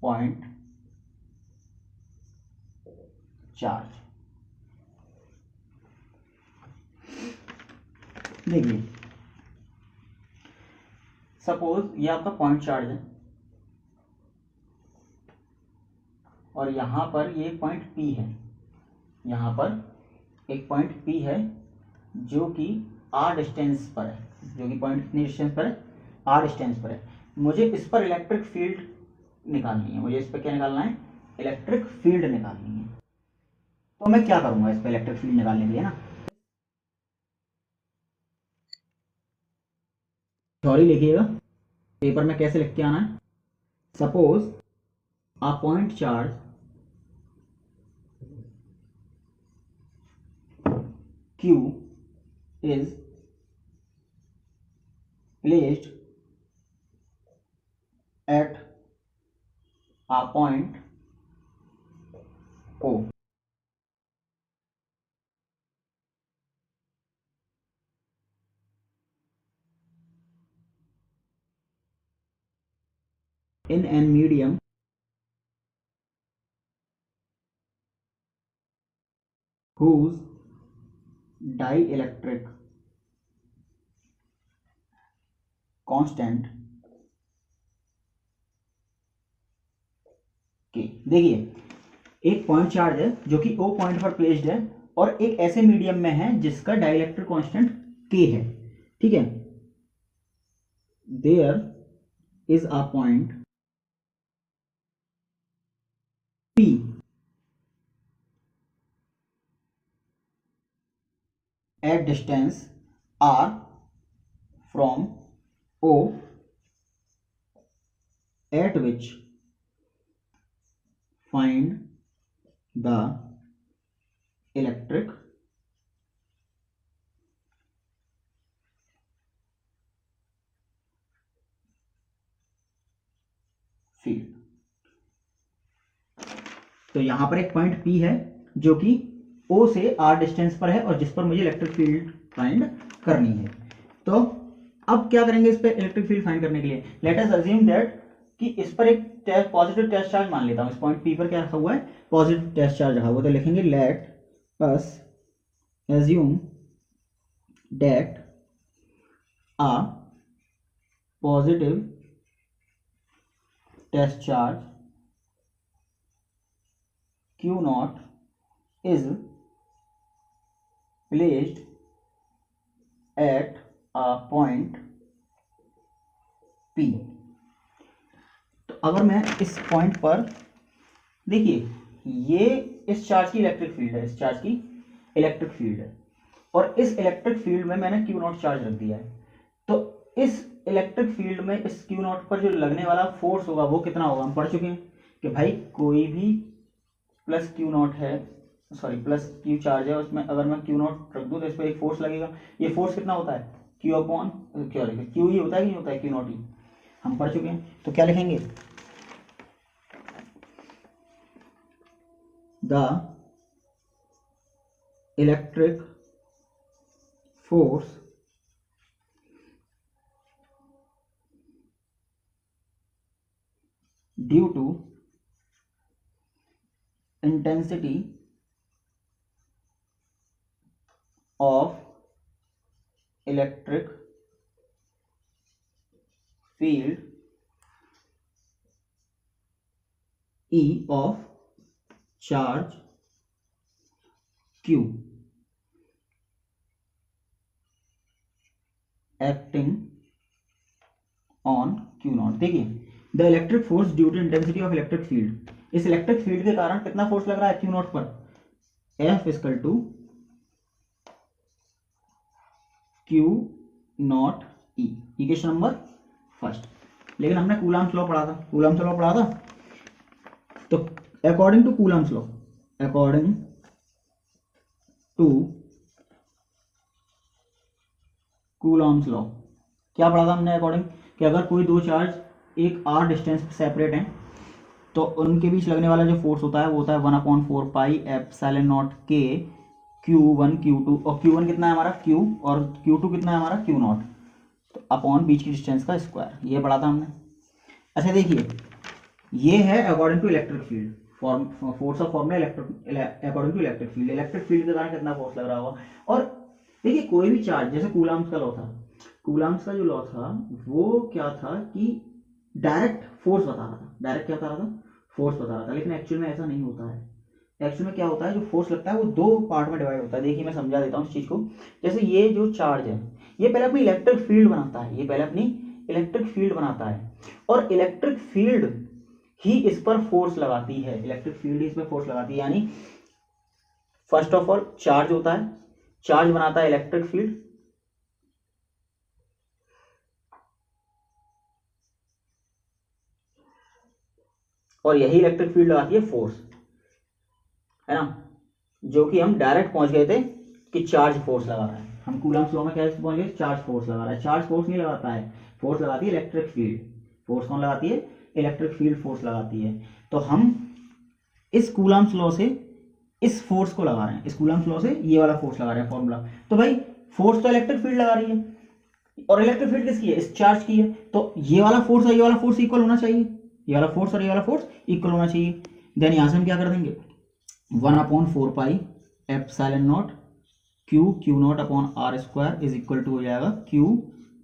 point charge. देखिए सपोज ये आपका पॉइंट चार्ज है, और यहां पर ये पॉइंट P है, यहां पर एक पॉइंट P है जो कि r डिस्टेंस पर है, जो कि पॉइंट कितनी डिस्टेंस पर है, r डिस्टेंस पर है। मुझे इस पर इलेक्ट्रिक फील्ड निकालनी है, मुझे इस पर क्या निकालना है, इलेक्ट्रिक फील्ड निकालनी है। तो मैं क्या करूंगा इस पर इलेक्ट्रिक फील्ड निकालने के लिए ना, थ्योरी लिखिएगा पेपर में, कैसे लिख के आना है। Suppose a point charge Q is placed at a point O. In an medium whose dielectric constant K। देखिए एक पॉइंट चार्ज है जो कि O पॉइंट पर प्लेस्ड है और एक ऐसे मीडियम में है जिसका डाइलेक्ट्रिक कांस्टेंट K है, ठीक है। There is a point P at distance R from O at which find the electric field. तो यहां पर एक पॉइंट P है जो कि O से R डिस्टेंस पर है और जिस पर मुझे इलेक्ट्रिक फील्ड फाइंड करनी है। तो अब क्या करेंगे इस पे इलेक्ट्रिक फील्ड फाइंड करने के लिए, लेट अस अज्यूम दैट कि इस पर एक पॉजिटिव टेस्ट चार्ज मान लेता हूं, इस पॉइंट P पर क्या रखा हुआ है, पॉजिटिव टेस्ट चार्ज रखा हुआ है। तो लिखेंगे let us assume that a positive test charge Q naught is placed at a point P। तो अगर मैं इस पॉइंट पर, देखिए ये इस चार्ज की इलेक्ट्रिक फील्ड है, इस चार्ज की इलेक्ट्रिक फील्ड है और इस इलेक्ट्रिक फील्ड में मैंने Q नॉट चार्ज रख दिया है। तो इस इलेक्ट्रिक फील्ड में इस Q नॉट पर जो लगने वाला फोर्स होगा वो कितना होगा, हम पढ़ चुके हैं कि भाई कोई भी प्लस Q नॉट है, सॉरी प्लस Q चार्ज है, उसमें अगर मैं Q नॉट रख दूं तो इस पर एक फोर्स लगेगा। ये फोर्स कितना होता है, Q अपॉन क्या लिखे, Q ही होता है कि नहीं होता है, Q नॉट ही, हम पढ़ चुके हैं। तो क्या लिखेंगे, the electric force due to intensity of electric field E of charge Q acting on Q naught. देखिए the electric force due to intensity of electric field, इस इलेक्ट्रिक फील्ड के कारण कितना फोर्स लग रहा है Q नॉट पर, F equal to Q naught E, equation number first. लेकिन हमने कूलम्स लॉ पढ़ा था, कूलम्स लॉ पढ़ा था। तो according to Coulomb's law, according to Coulomb's law क्या पढ़ा था हमने, अकॉर्डिंग कि अगर कोई दो चार्ज एक r डिस्टेंस पे सेपरेट हैं तो उनके बीच लगने वाला जो फोर्स होता है वो होता है 1/4 पाई एप्सिलॉन नॉट के Q1 Q2, और Q1 कितना है हमारा Q और Q2 कितना है हमारा Q नॉट, तो अपॉन बीच की डिस्टेंस का स्क्वायर, ये पढ़ा था हमने। अच्छा देखिए ये है according to electric field, force of formula electric according to electric field, electric field के कारण कितना फोर्स लग रहा होगा। और देखिए कोई भी चार्ज, जैसे कूलम्स का लॉ था, कूलम्स का जो लॉ था वो क्या था कि डायरेक्ट फोर्स बता रहा था, डायरेक्ट क्या बता रहा था, फोर्स बता रहा था। लेकिन एक्चुअल में ऐसा नहीं होता है, एक्चुअल में क्या होता है, जो फोर्स लगता है वो दो पार्ट में डिवाइड होता है। देखिए मैं समझा देता हूँ इस चीज को। जैसे ये जो चार्ज है ये पहले अपनी इलेक्ट्रिक फील्ड बनाता है, ये पहले अपनी इलेक्ट्रिक फील्ड बनाता है और इलेक्ट्रिक फील्ड ही इस पर फोर्स लगाती है, इलेक्ट्रिक फील्ड इस पर फोर्स लगाती है, यानी फर्स्ट ऑफ ऑल चार्ज होता है, चार्ज बनाता है इलेक्ट्रिक फील्ड, और यही इलेक्ट्रिक फील्ड लगाती है फोर्स, है ना, जो कि हम डायरेक्ट पहुंच गए थे कि चार्ज फोर्स लगा रहा है। हम कूलम्ब लॉ में कैसे पहुंच गए, चार्ज फोर्स लगा रहा है। चार्ज फोर्स नहीं लगाता है, फोर्स लगाती है इलेक्ट्रिक फील्ड। फोर्स कौन लगाती है, इलेक्ट्रिक फील्ड फोर्स लगाती है। तो हम इस कूलम्ब लॉ से इस फोर्स को लगा रहे हैं, इस कूलम्ब लॉ से ये वाला फोर्स लगा रहे हैं फॉर्मूला। तो भाई फोर्स तो इलेक्ट्रिक फील्ड लगा रही है, और इलेक्ट्रिक फील्ड किसकी है, इस चार्ज की है। तो ये वाला फोर्स और ये वाला फोर्स इक्वल होना चाहिए, ये वाला फोर्स और ये वाला फोर्स इक्वल होना चाहिए। देन यहां से हम क्या कर देंगे, 1/4 pi epsilon naught Q naught upon R square is equal to हो जाएगा क्यू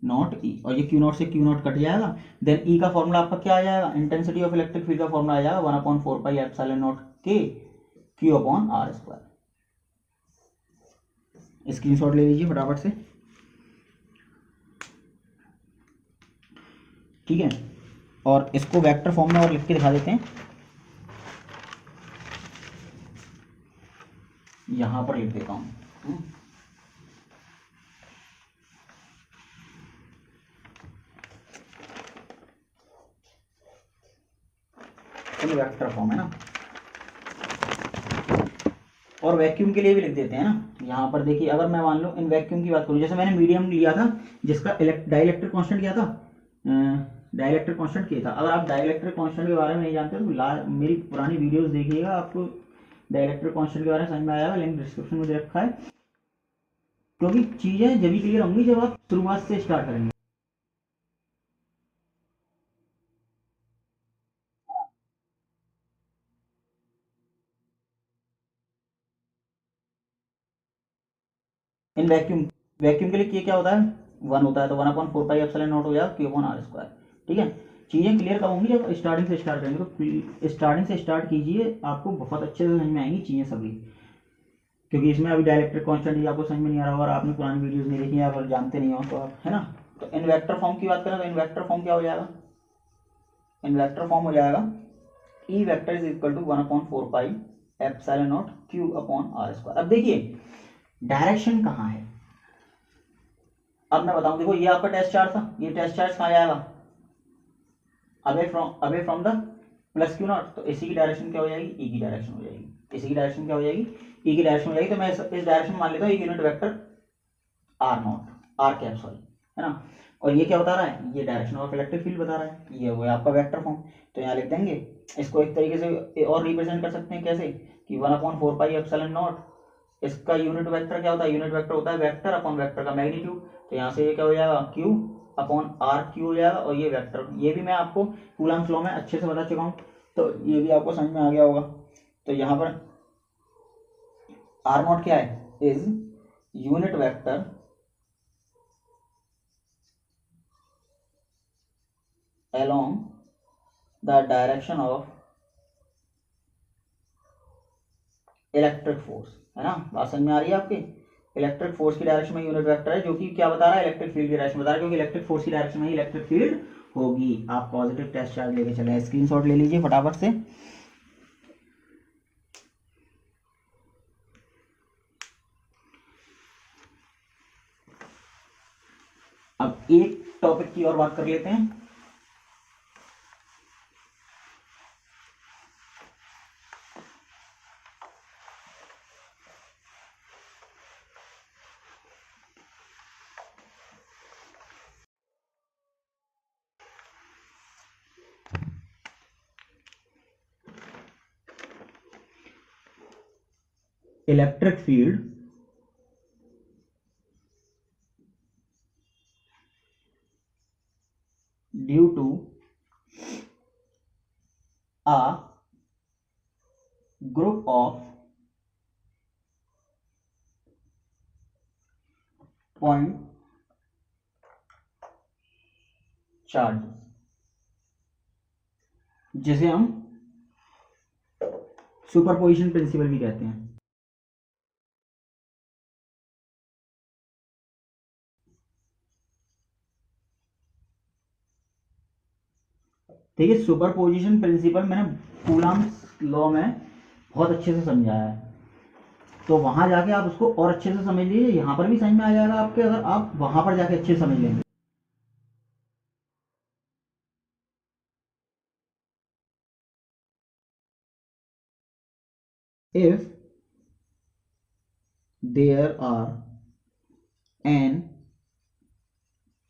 नॉट ई, और ये क्यू नॉट से क्यू नॉट कट जाएगा। देन ई का फॉर्मूला आपका क्या आ जाएगा, इंटेंसिटी ऑफ इलेक्ट्रिक फील्ड का फॉर्मूला आ जाएगा 1/4 पाई एप्सिलॉन नॉट के Q upon R square. Screenshot ले लीजिए फटाफट से, ठीक है। और इसको वेक्टर फॉर्म में और लिख के दिखा देते हैं, यहां पर लिख देता हूं, वेक्टर फॉर्म है ना, और वैक्यूम के लिए भी लिख देते हैं ना। यहाँ पर देखिए, अगर मैं मान लो इन वैक्यूम की बात करूँ, जैसे मैंने मीडियम लिया था जिसका डाइलेक्ट्रिक कांस्टेंट क्या था, डाइलेक्ट्रिक कांस्टेंट क्या था। अगर आप डाइलेक्ट्रिक कांस्टेंट के बारे में नहीं जानते तो मेरी पुरानी वीडियोस देखिएगा, आपको डाइलेक्ट्रिक कांस्टेंट के बारे में समझ में आएगा, लिंक डिस्क्रिप्शन में दे रखा है। क्योंकि चीज़ें जब भी क्लियर होंगी जब आप शुरुआत से स्टार्ट करेंगे। इन वैक्यूम, वैक्यूम के लिए क्या क्या होता है, 1 होता है, तो 1/4 पाई एप्सिलॉन नॉट हो जाएगा क्यू अपॉन आर स्क्वायर, ठीक है। चीज़ें क्लियर कब होंगी, जब स्टार्टिंग से स्टार्ट करेंगे। तो स्टार्टिंग से स्टार्ट कीजिए, आपको बहुत अच्छे से समझ में आएंगी चीज़ें सभी। क्योंकि इसमें अभी डायरेक्ट्रिक कांस्टेंट ही आपको समझ में नहीं आ रहा होगा, और आपने पुरानी वीडियोस नहीं देखी है, अगर जानते नहीं हो तो आप, है ना। तो इन वेक्टर फॉर्म की बात करें तो इन वेक्टर फॉर्म क्या हो जाएगा, इन वेक्टर फॉर्म हो जाएगा E vector is equal to 1/4 pi epsilon naught Q upon R square. अब देखिए डायरेक्शन कहाँ है, अब मैं बताऊं, देखो ये आपका टेस्ट चार्ज था, ये टेस्ट चार्ज कहाँ जाएगा, away from the plus Q not. तो इसी की डायरेक्शन क्या हो जाएगी, ई की डायरेक्शन हो जाएगी। इसी की डायरेक्शन क्या हो जाएगी, ई की डायरेक्शन हो जाएगी। तो मैं इस डायरेक्शन में मान लेता हूँ एक unit vector R naught, R cap sorry, है ना। और ये क्या बता रहा है, ये डायरेक्शन ऑफ इलेक्ट्रिक फील्ड बता रहा है, ये हुआ आपका वेक्टर फॉर्म। तो यहाँ लिख देंगे, इसको एक तरीके से और रिप्रेजेंट कर सकते हैं कैसे, कि 1/4 पाई एप्सिलॉन नॉट, इसका यूनिट वेक्टर क्या होता है, यूनिट वेक्टर होता है वेक्टर अपॉन वेक्टर का मैग्नीट्यूड। तो यहाँ से ये क्या हो जाएगा, क्यू अपॉन आर क्यू हो जाएगा, और ये वेक्टर, ये भी मैं आपको कूलम्ब लॉ में अच्छे से बता चुका हूँ, तो ये भी आपको समझ में आ गया होगा। तो यहाँ पर आर नॉट क्या है, is unit vector along the direction of electric force, है ना। बात समझ में आ रही है आपकी, इलेक्ट्रिक फोर्स की डायरेक्शन में यूनिट वेक्टर है, जो कि क्या बता रहा है, इलेक्ट्रिक फील्ड की डायरेक्शन बता रहा है, क्योंकि इलेक्ट्रिक फोर्स की डायरेक्शन में ही इलेक्ट्रिक फील्ड होगी। आप पॉजिटिव टेस्ट चार्ज लेके चले, स्क्रीनशॉट ले लीजिए फटाफट से। अब एक टॉपिक की और बात कर लेते हैं, electric field due to a group of point charges, जिसे हम सुपरपोजिशन प्रिंसिपल भी कहते हैं। ठीक है, सुपरपोजिशन प्रिंसिपल मैंने कूलम्ब लॉ में बहुत अच्छे से समझाया है, तो वहां जाके आप उसको और अच्छे से समझ लीजिए, यहाँ पर भी समझ में आ जाएगा आपके, अगर आप वहां पर जाके अच्छे से समझ लेंगे। If there are N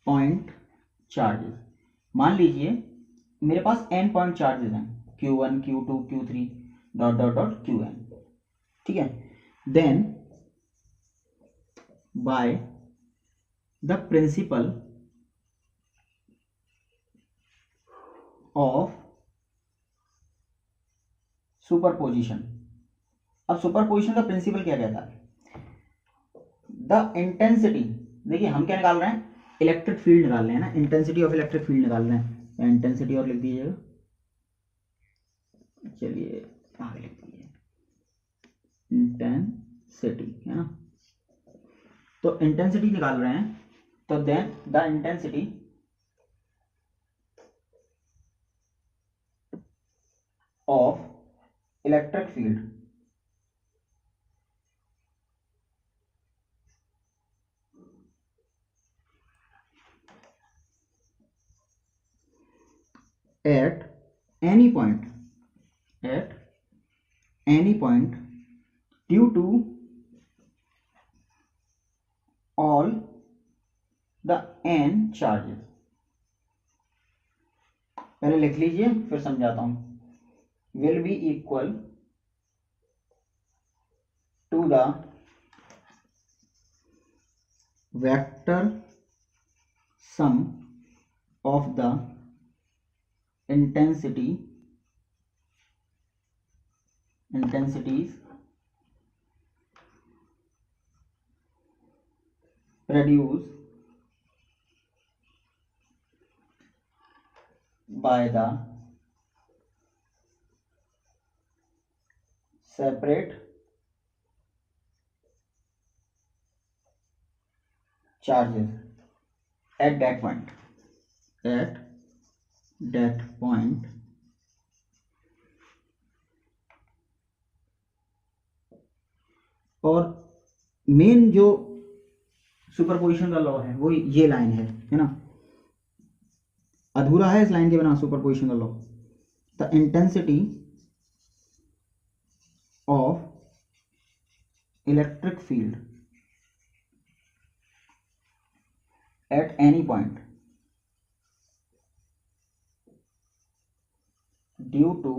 point charges, मान लीजिए मेरे पास n पॉइंट चार्जेस हैं, Q1 Q2 Q3 dot dot dot Qn, ठीक है, then by the principle of superposition. अब सुपरपोजिशन का प्रिंसिपल क्या कहता है, द इंटेंसिटी, देखिए हम क्या निकाल रहे हैं, इलेक्ट्रिक फील्ड निकाल रहे हैं ना, इंटेंसिटी ऑफ इलेक्ट्रिक फील्ड निकाल रहे हैं, या इंटेंसिटी और लिख दीजिएगा, चलिए आगे लिख दीजिए इंटेंसिटी, है ना, तो इंटेंसिटी निकाल रहे हैं, तो then the intensity of electric field at any point due to all the n charges, पहले लिख लीजिए फिर समझाता हूं, will be equal to the vector sum of the intensities produced by the separate charges at that point, और main जो superposition का law है वो ये लाइन है ना, अधूरा है इस लाइन के बिना सुपरपोजिशन का law, the intensity of electric field at any point due to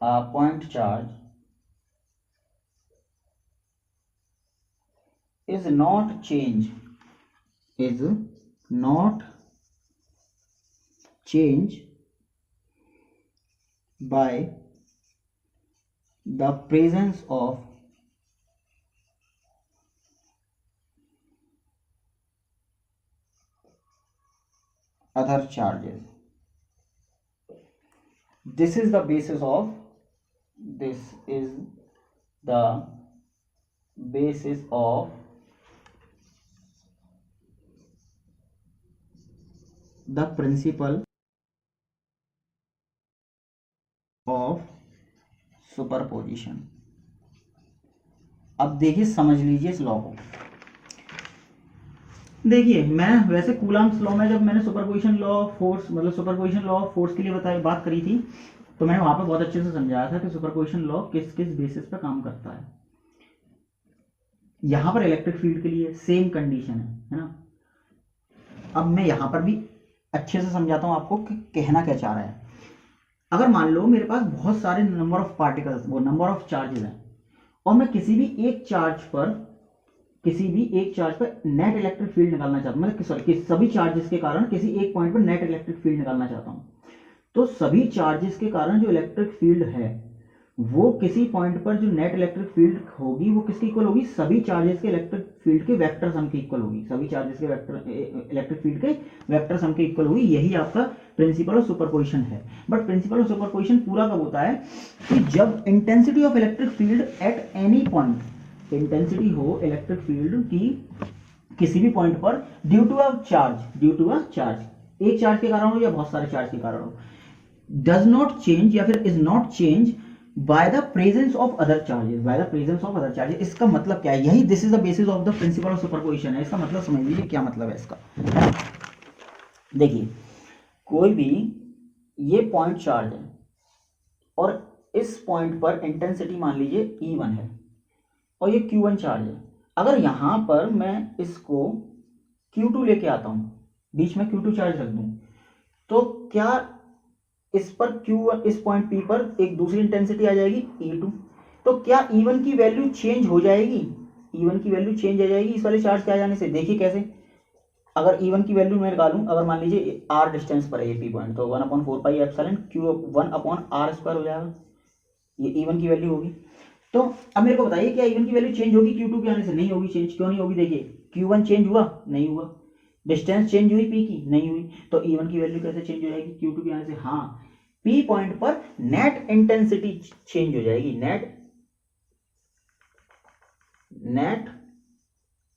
a point charge is not changed by the presence of other charges. This is the basis of the principle of superposition. अब देखिए समझ लीजिए इस law को, देखिए मैं वैसे Coulomb's law में जब मैंने सुपरपोजिशन लॉ ऑफ फोर्स मतलब सुपरपोजिशन लॉ ऑफ फोर्स के लिए बात करी थी, तो मैंने वहां पर बहुत अच्छे से समझाया था कि सुपरपोजिशन लॉ किस किस बेसिस पर काम करता है। यहां पर इलेक्ट्रिक फील्ड के लिए सेम कंडीशन है ना। अब मैं यहां पर भी अच्छे से समझाता हूं आपको कि कहना क्या चाह रहा है। अगर मान लो मेरे पास बहुत सारे नंबर ऑफ पार्टिकल्स, वो नंबर ऑफ चार्जेस हैं, और मैं किसी भी एक चार्ज पर नेट इलेक्ट्रिक फील्ड निकालना चाहता हूं, मतलब सभी चार्जेस के कारण किसी एक पॉइंट पर नेट इलेक्ट्रिक फील्ड निकालना चाहता हूं, तो सभी चार्जेस के कारण जो इलेक्ट्रिक फील्ड है वो किसी पॉइंट पर जो नेट इलेक्ट्रिक फील्ड होगी वो किसकी इक्वल होगी, सभी चार्जेस के इलेक्ट्रिक फील्ड के वेक्टर सम की इक्वल होगी, सभी चार्जेस के इलेक्ट्रिक फील्ड के वेक्टर सम की इक्वल होगी। यही आपका प्रिंसिपल ऑफ सुपरपोजिशन है। बट प्रिंसिपल ऑफ सुपरपोजिशन पूरा कब होता है कि जब intensity of electric field at any point, intensity हो इलेक्ट्रिक फील्ड की किसी भी पॉइंट पर ड्यू टू अ चार्ज, एक चार्ज के कारण हो या बहुत सारे चार्ज के कारण हो, डज नॉट चेंज या फिर is not change by the presence of other charges, इसका मतलब क्या है, यही this is the basis of the principle of superposition है। इसका मतलब समझ लीजिए क्या मतलब है इसका। देखिए कोई भी ये पॉइंट चार्ज है और इस पॉइंट पर इंटेंसिटी मान लीजिए E1 है और ये Q1 चार्ज है। अगर यहां पर मैं इसको Q2 लेके आता हूं, बीच में Q2 चार्ज रख दूं, तो क्या इस पर Q1, इस पॉइंट P पर एक दूसरी इंटेंसिटी आ जाएगी E2, तो क्या E1 की वैल्यू चेंज हो जाएगी, E1 की वैल्यू चेंज हो जाएगी इस वाले चार्ज के आ जाने से। देखिए कैसे, अगर E1 की वैल्यू मैं निकालूं, अगर मान लीजिए R डिस्टेंस पर है ये P पॉइंट, तो 1/4 पाई एप्सिलॉन Q1/R² हो जाएगा, ये E1 की वैल्यू होगी। तो अब मेरे को बताइए क्या E1 की वैल्यू चेंज होगी Q2 के आने से? नहीं होगी चेंज। क्यों नहीं होगी? देखिए Q1 चेंज हुआ? नहीं हुआ। डिस्टेंस चेंज हुई P की? नहीं हुई। तो E1 की वैल्यू कैसे चेंज हो जाएगी Q2 के आने से? हाँ, P पॉइंट पर नेट इंटेंसिटी चेंज हो जाएगी, net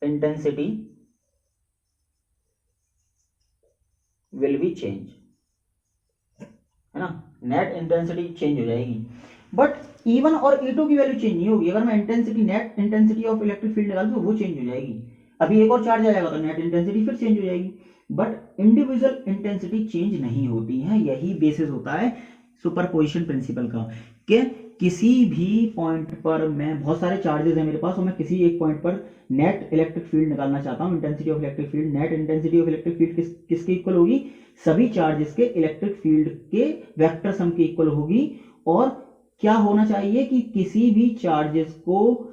intensity will be change, है ना, नेट इंटेंसिटी चेंज हो जाएगी। बट E1 और E2 की वैल्यू चेंज नहीं होगी। अगर मैं intensity, net intensity of electric field निकालूं तो वो चेंज हो जाएगी। अभी एक और चार्ज आ जाएगा तो नेट इंटेंसिटी फिर चेंज हो जाएगी, बट इंडिविजुअल इंटेंसिटी चेंज नहीं होती है। यही बेसिस होता है सुपरपोजिशन प्रिंसिपल का, कि किसी भी पॉइंट पर मैं, बहुत सारे चार्जेस हैं मेरे पास और मैं किसी एक पॉइंट पर नेट इलेक्ट्रिक फील्ड निकालना चाहता हूं, intensity of electric field. Net intensity of electric field किसके इक्वल होगी? सभी चार्जेस के इलेक्ट्रिक फील्ड के वेक्टर सम के इक्वल होगी। और क्या होना चाहिए कि किसी भी चार्जेस को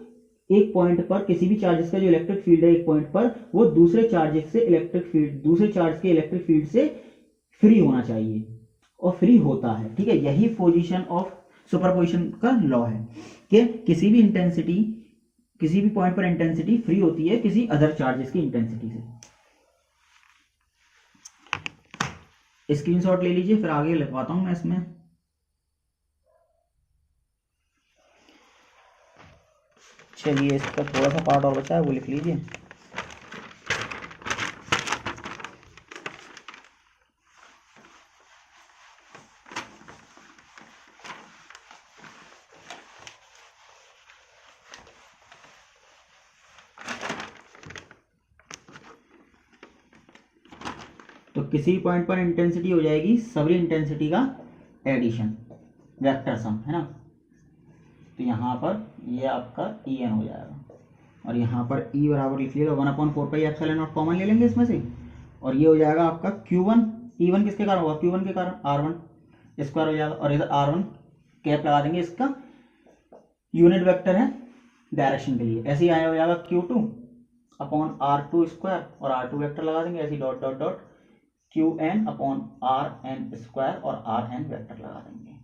एक पॉइंट पर, किसी भी चार्जेस का जो इलेक्ट्रिक फील्ड है एक पॉइंट पर, वो दूसरे चार्जेस से इलेक्ट्रिक फील्ड, दूसरे चार्ज के इलेक्ट्रिक फील्ड से फ्री होना चाहिए, और फ्री होता है। ठीक है, यही पोजीशन ऑफ सुपरपोजिशन का लॉ है कि किसी भी इंटेंसिटी, किसी भी पॉइंट पर इंटेंसिटी फ्री होती है किसी अदर चार्जेस की इंटेंसिटी से। स्क्रीनशॉट ले लीजिए, फिर आगे लिखवाता हूं मैं इसमें। चलिए इसका थोड़ा सा पार्ट और बचा है, वो लिख लीजिए। तो किसी पॉइंट पर इंटेंसिटी हो जाएगी सभी इंटेंसिटी का एडिशन, वेक्टर सम, है ना। तो यहाँ पर ये आपका En हो जाएगा, और यहाँ पर E बराबर लिख लीजिएगा 1/4 पाई एप्सिलॉन नॉट, कॉमन ले लेंगे इसमें से, और ये हो जाएगा आपका Q1। E1 किसके कारण होगा? Q1 के कारण, R1 स्क्वायर हो जाएगा, और इधर R1 कैप लगा देंगे, इसका यूनिट वेक्टर है डायरेक्शन के लिए। ऐसे ही आया हो जाएगा Q2/R2 स्क्वायर, और R2 वेक्टर लगा देंगे, ऐसे dot dot dot Qn/Rn square और Rn वेक्टर लगा देंगे।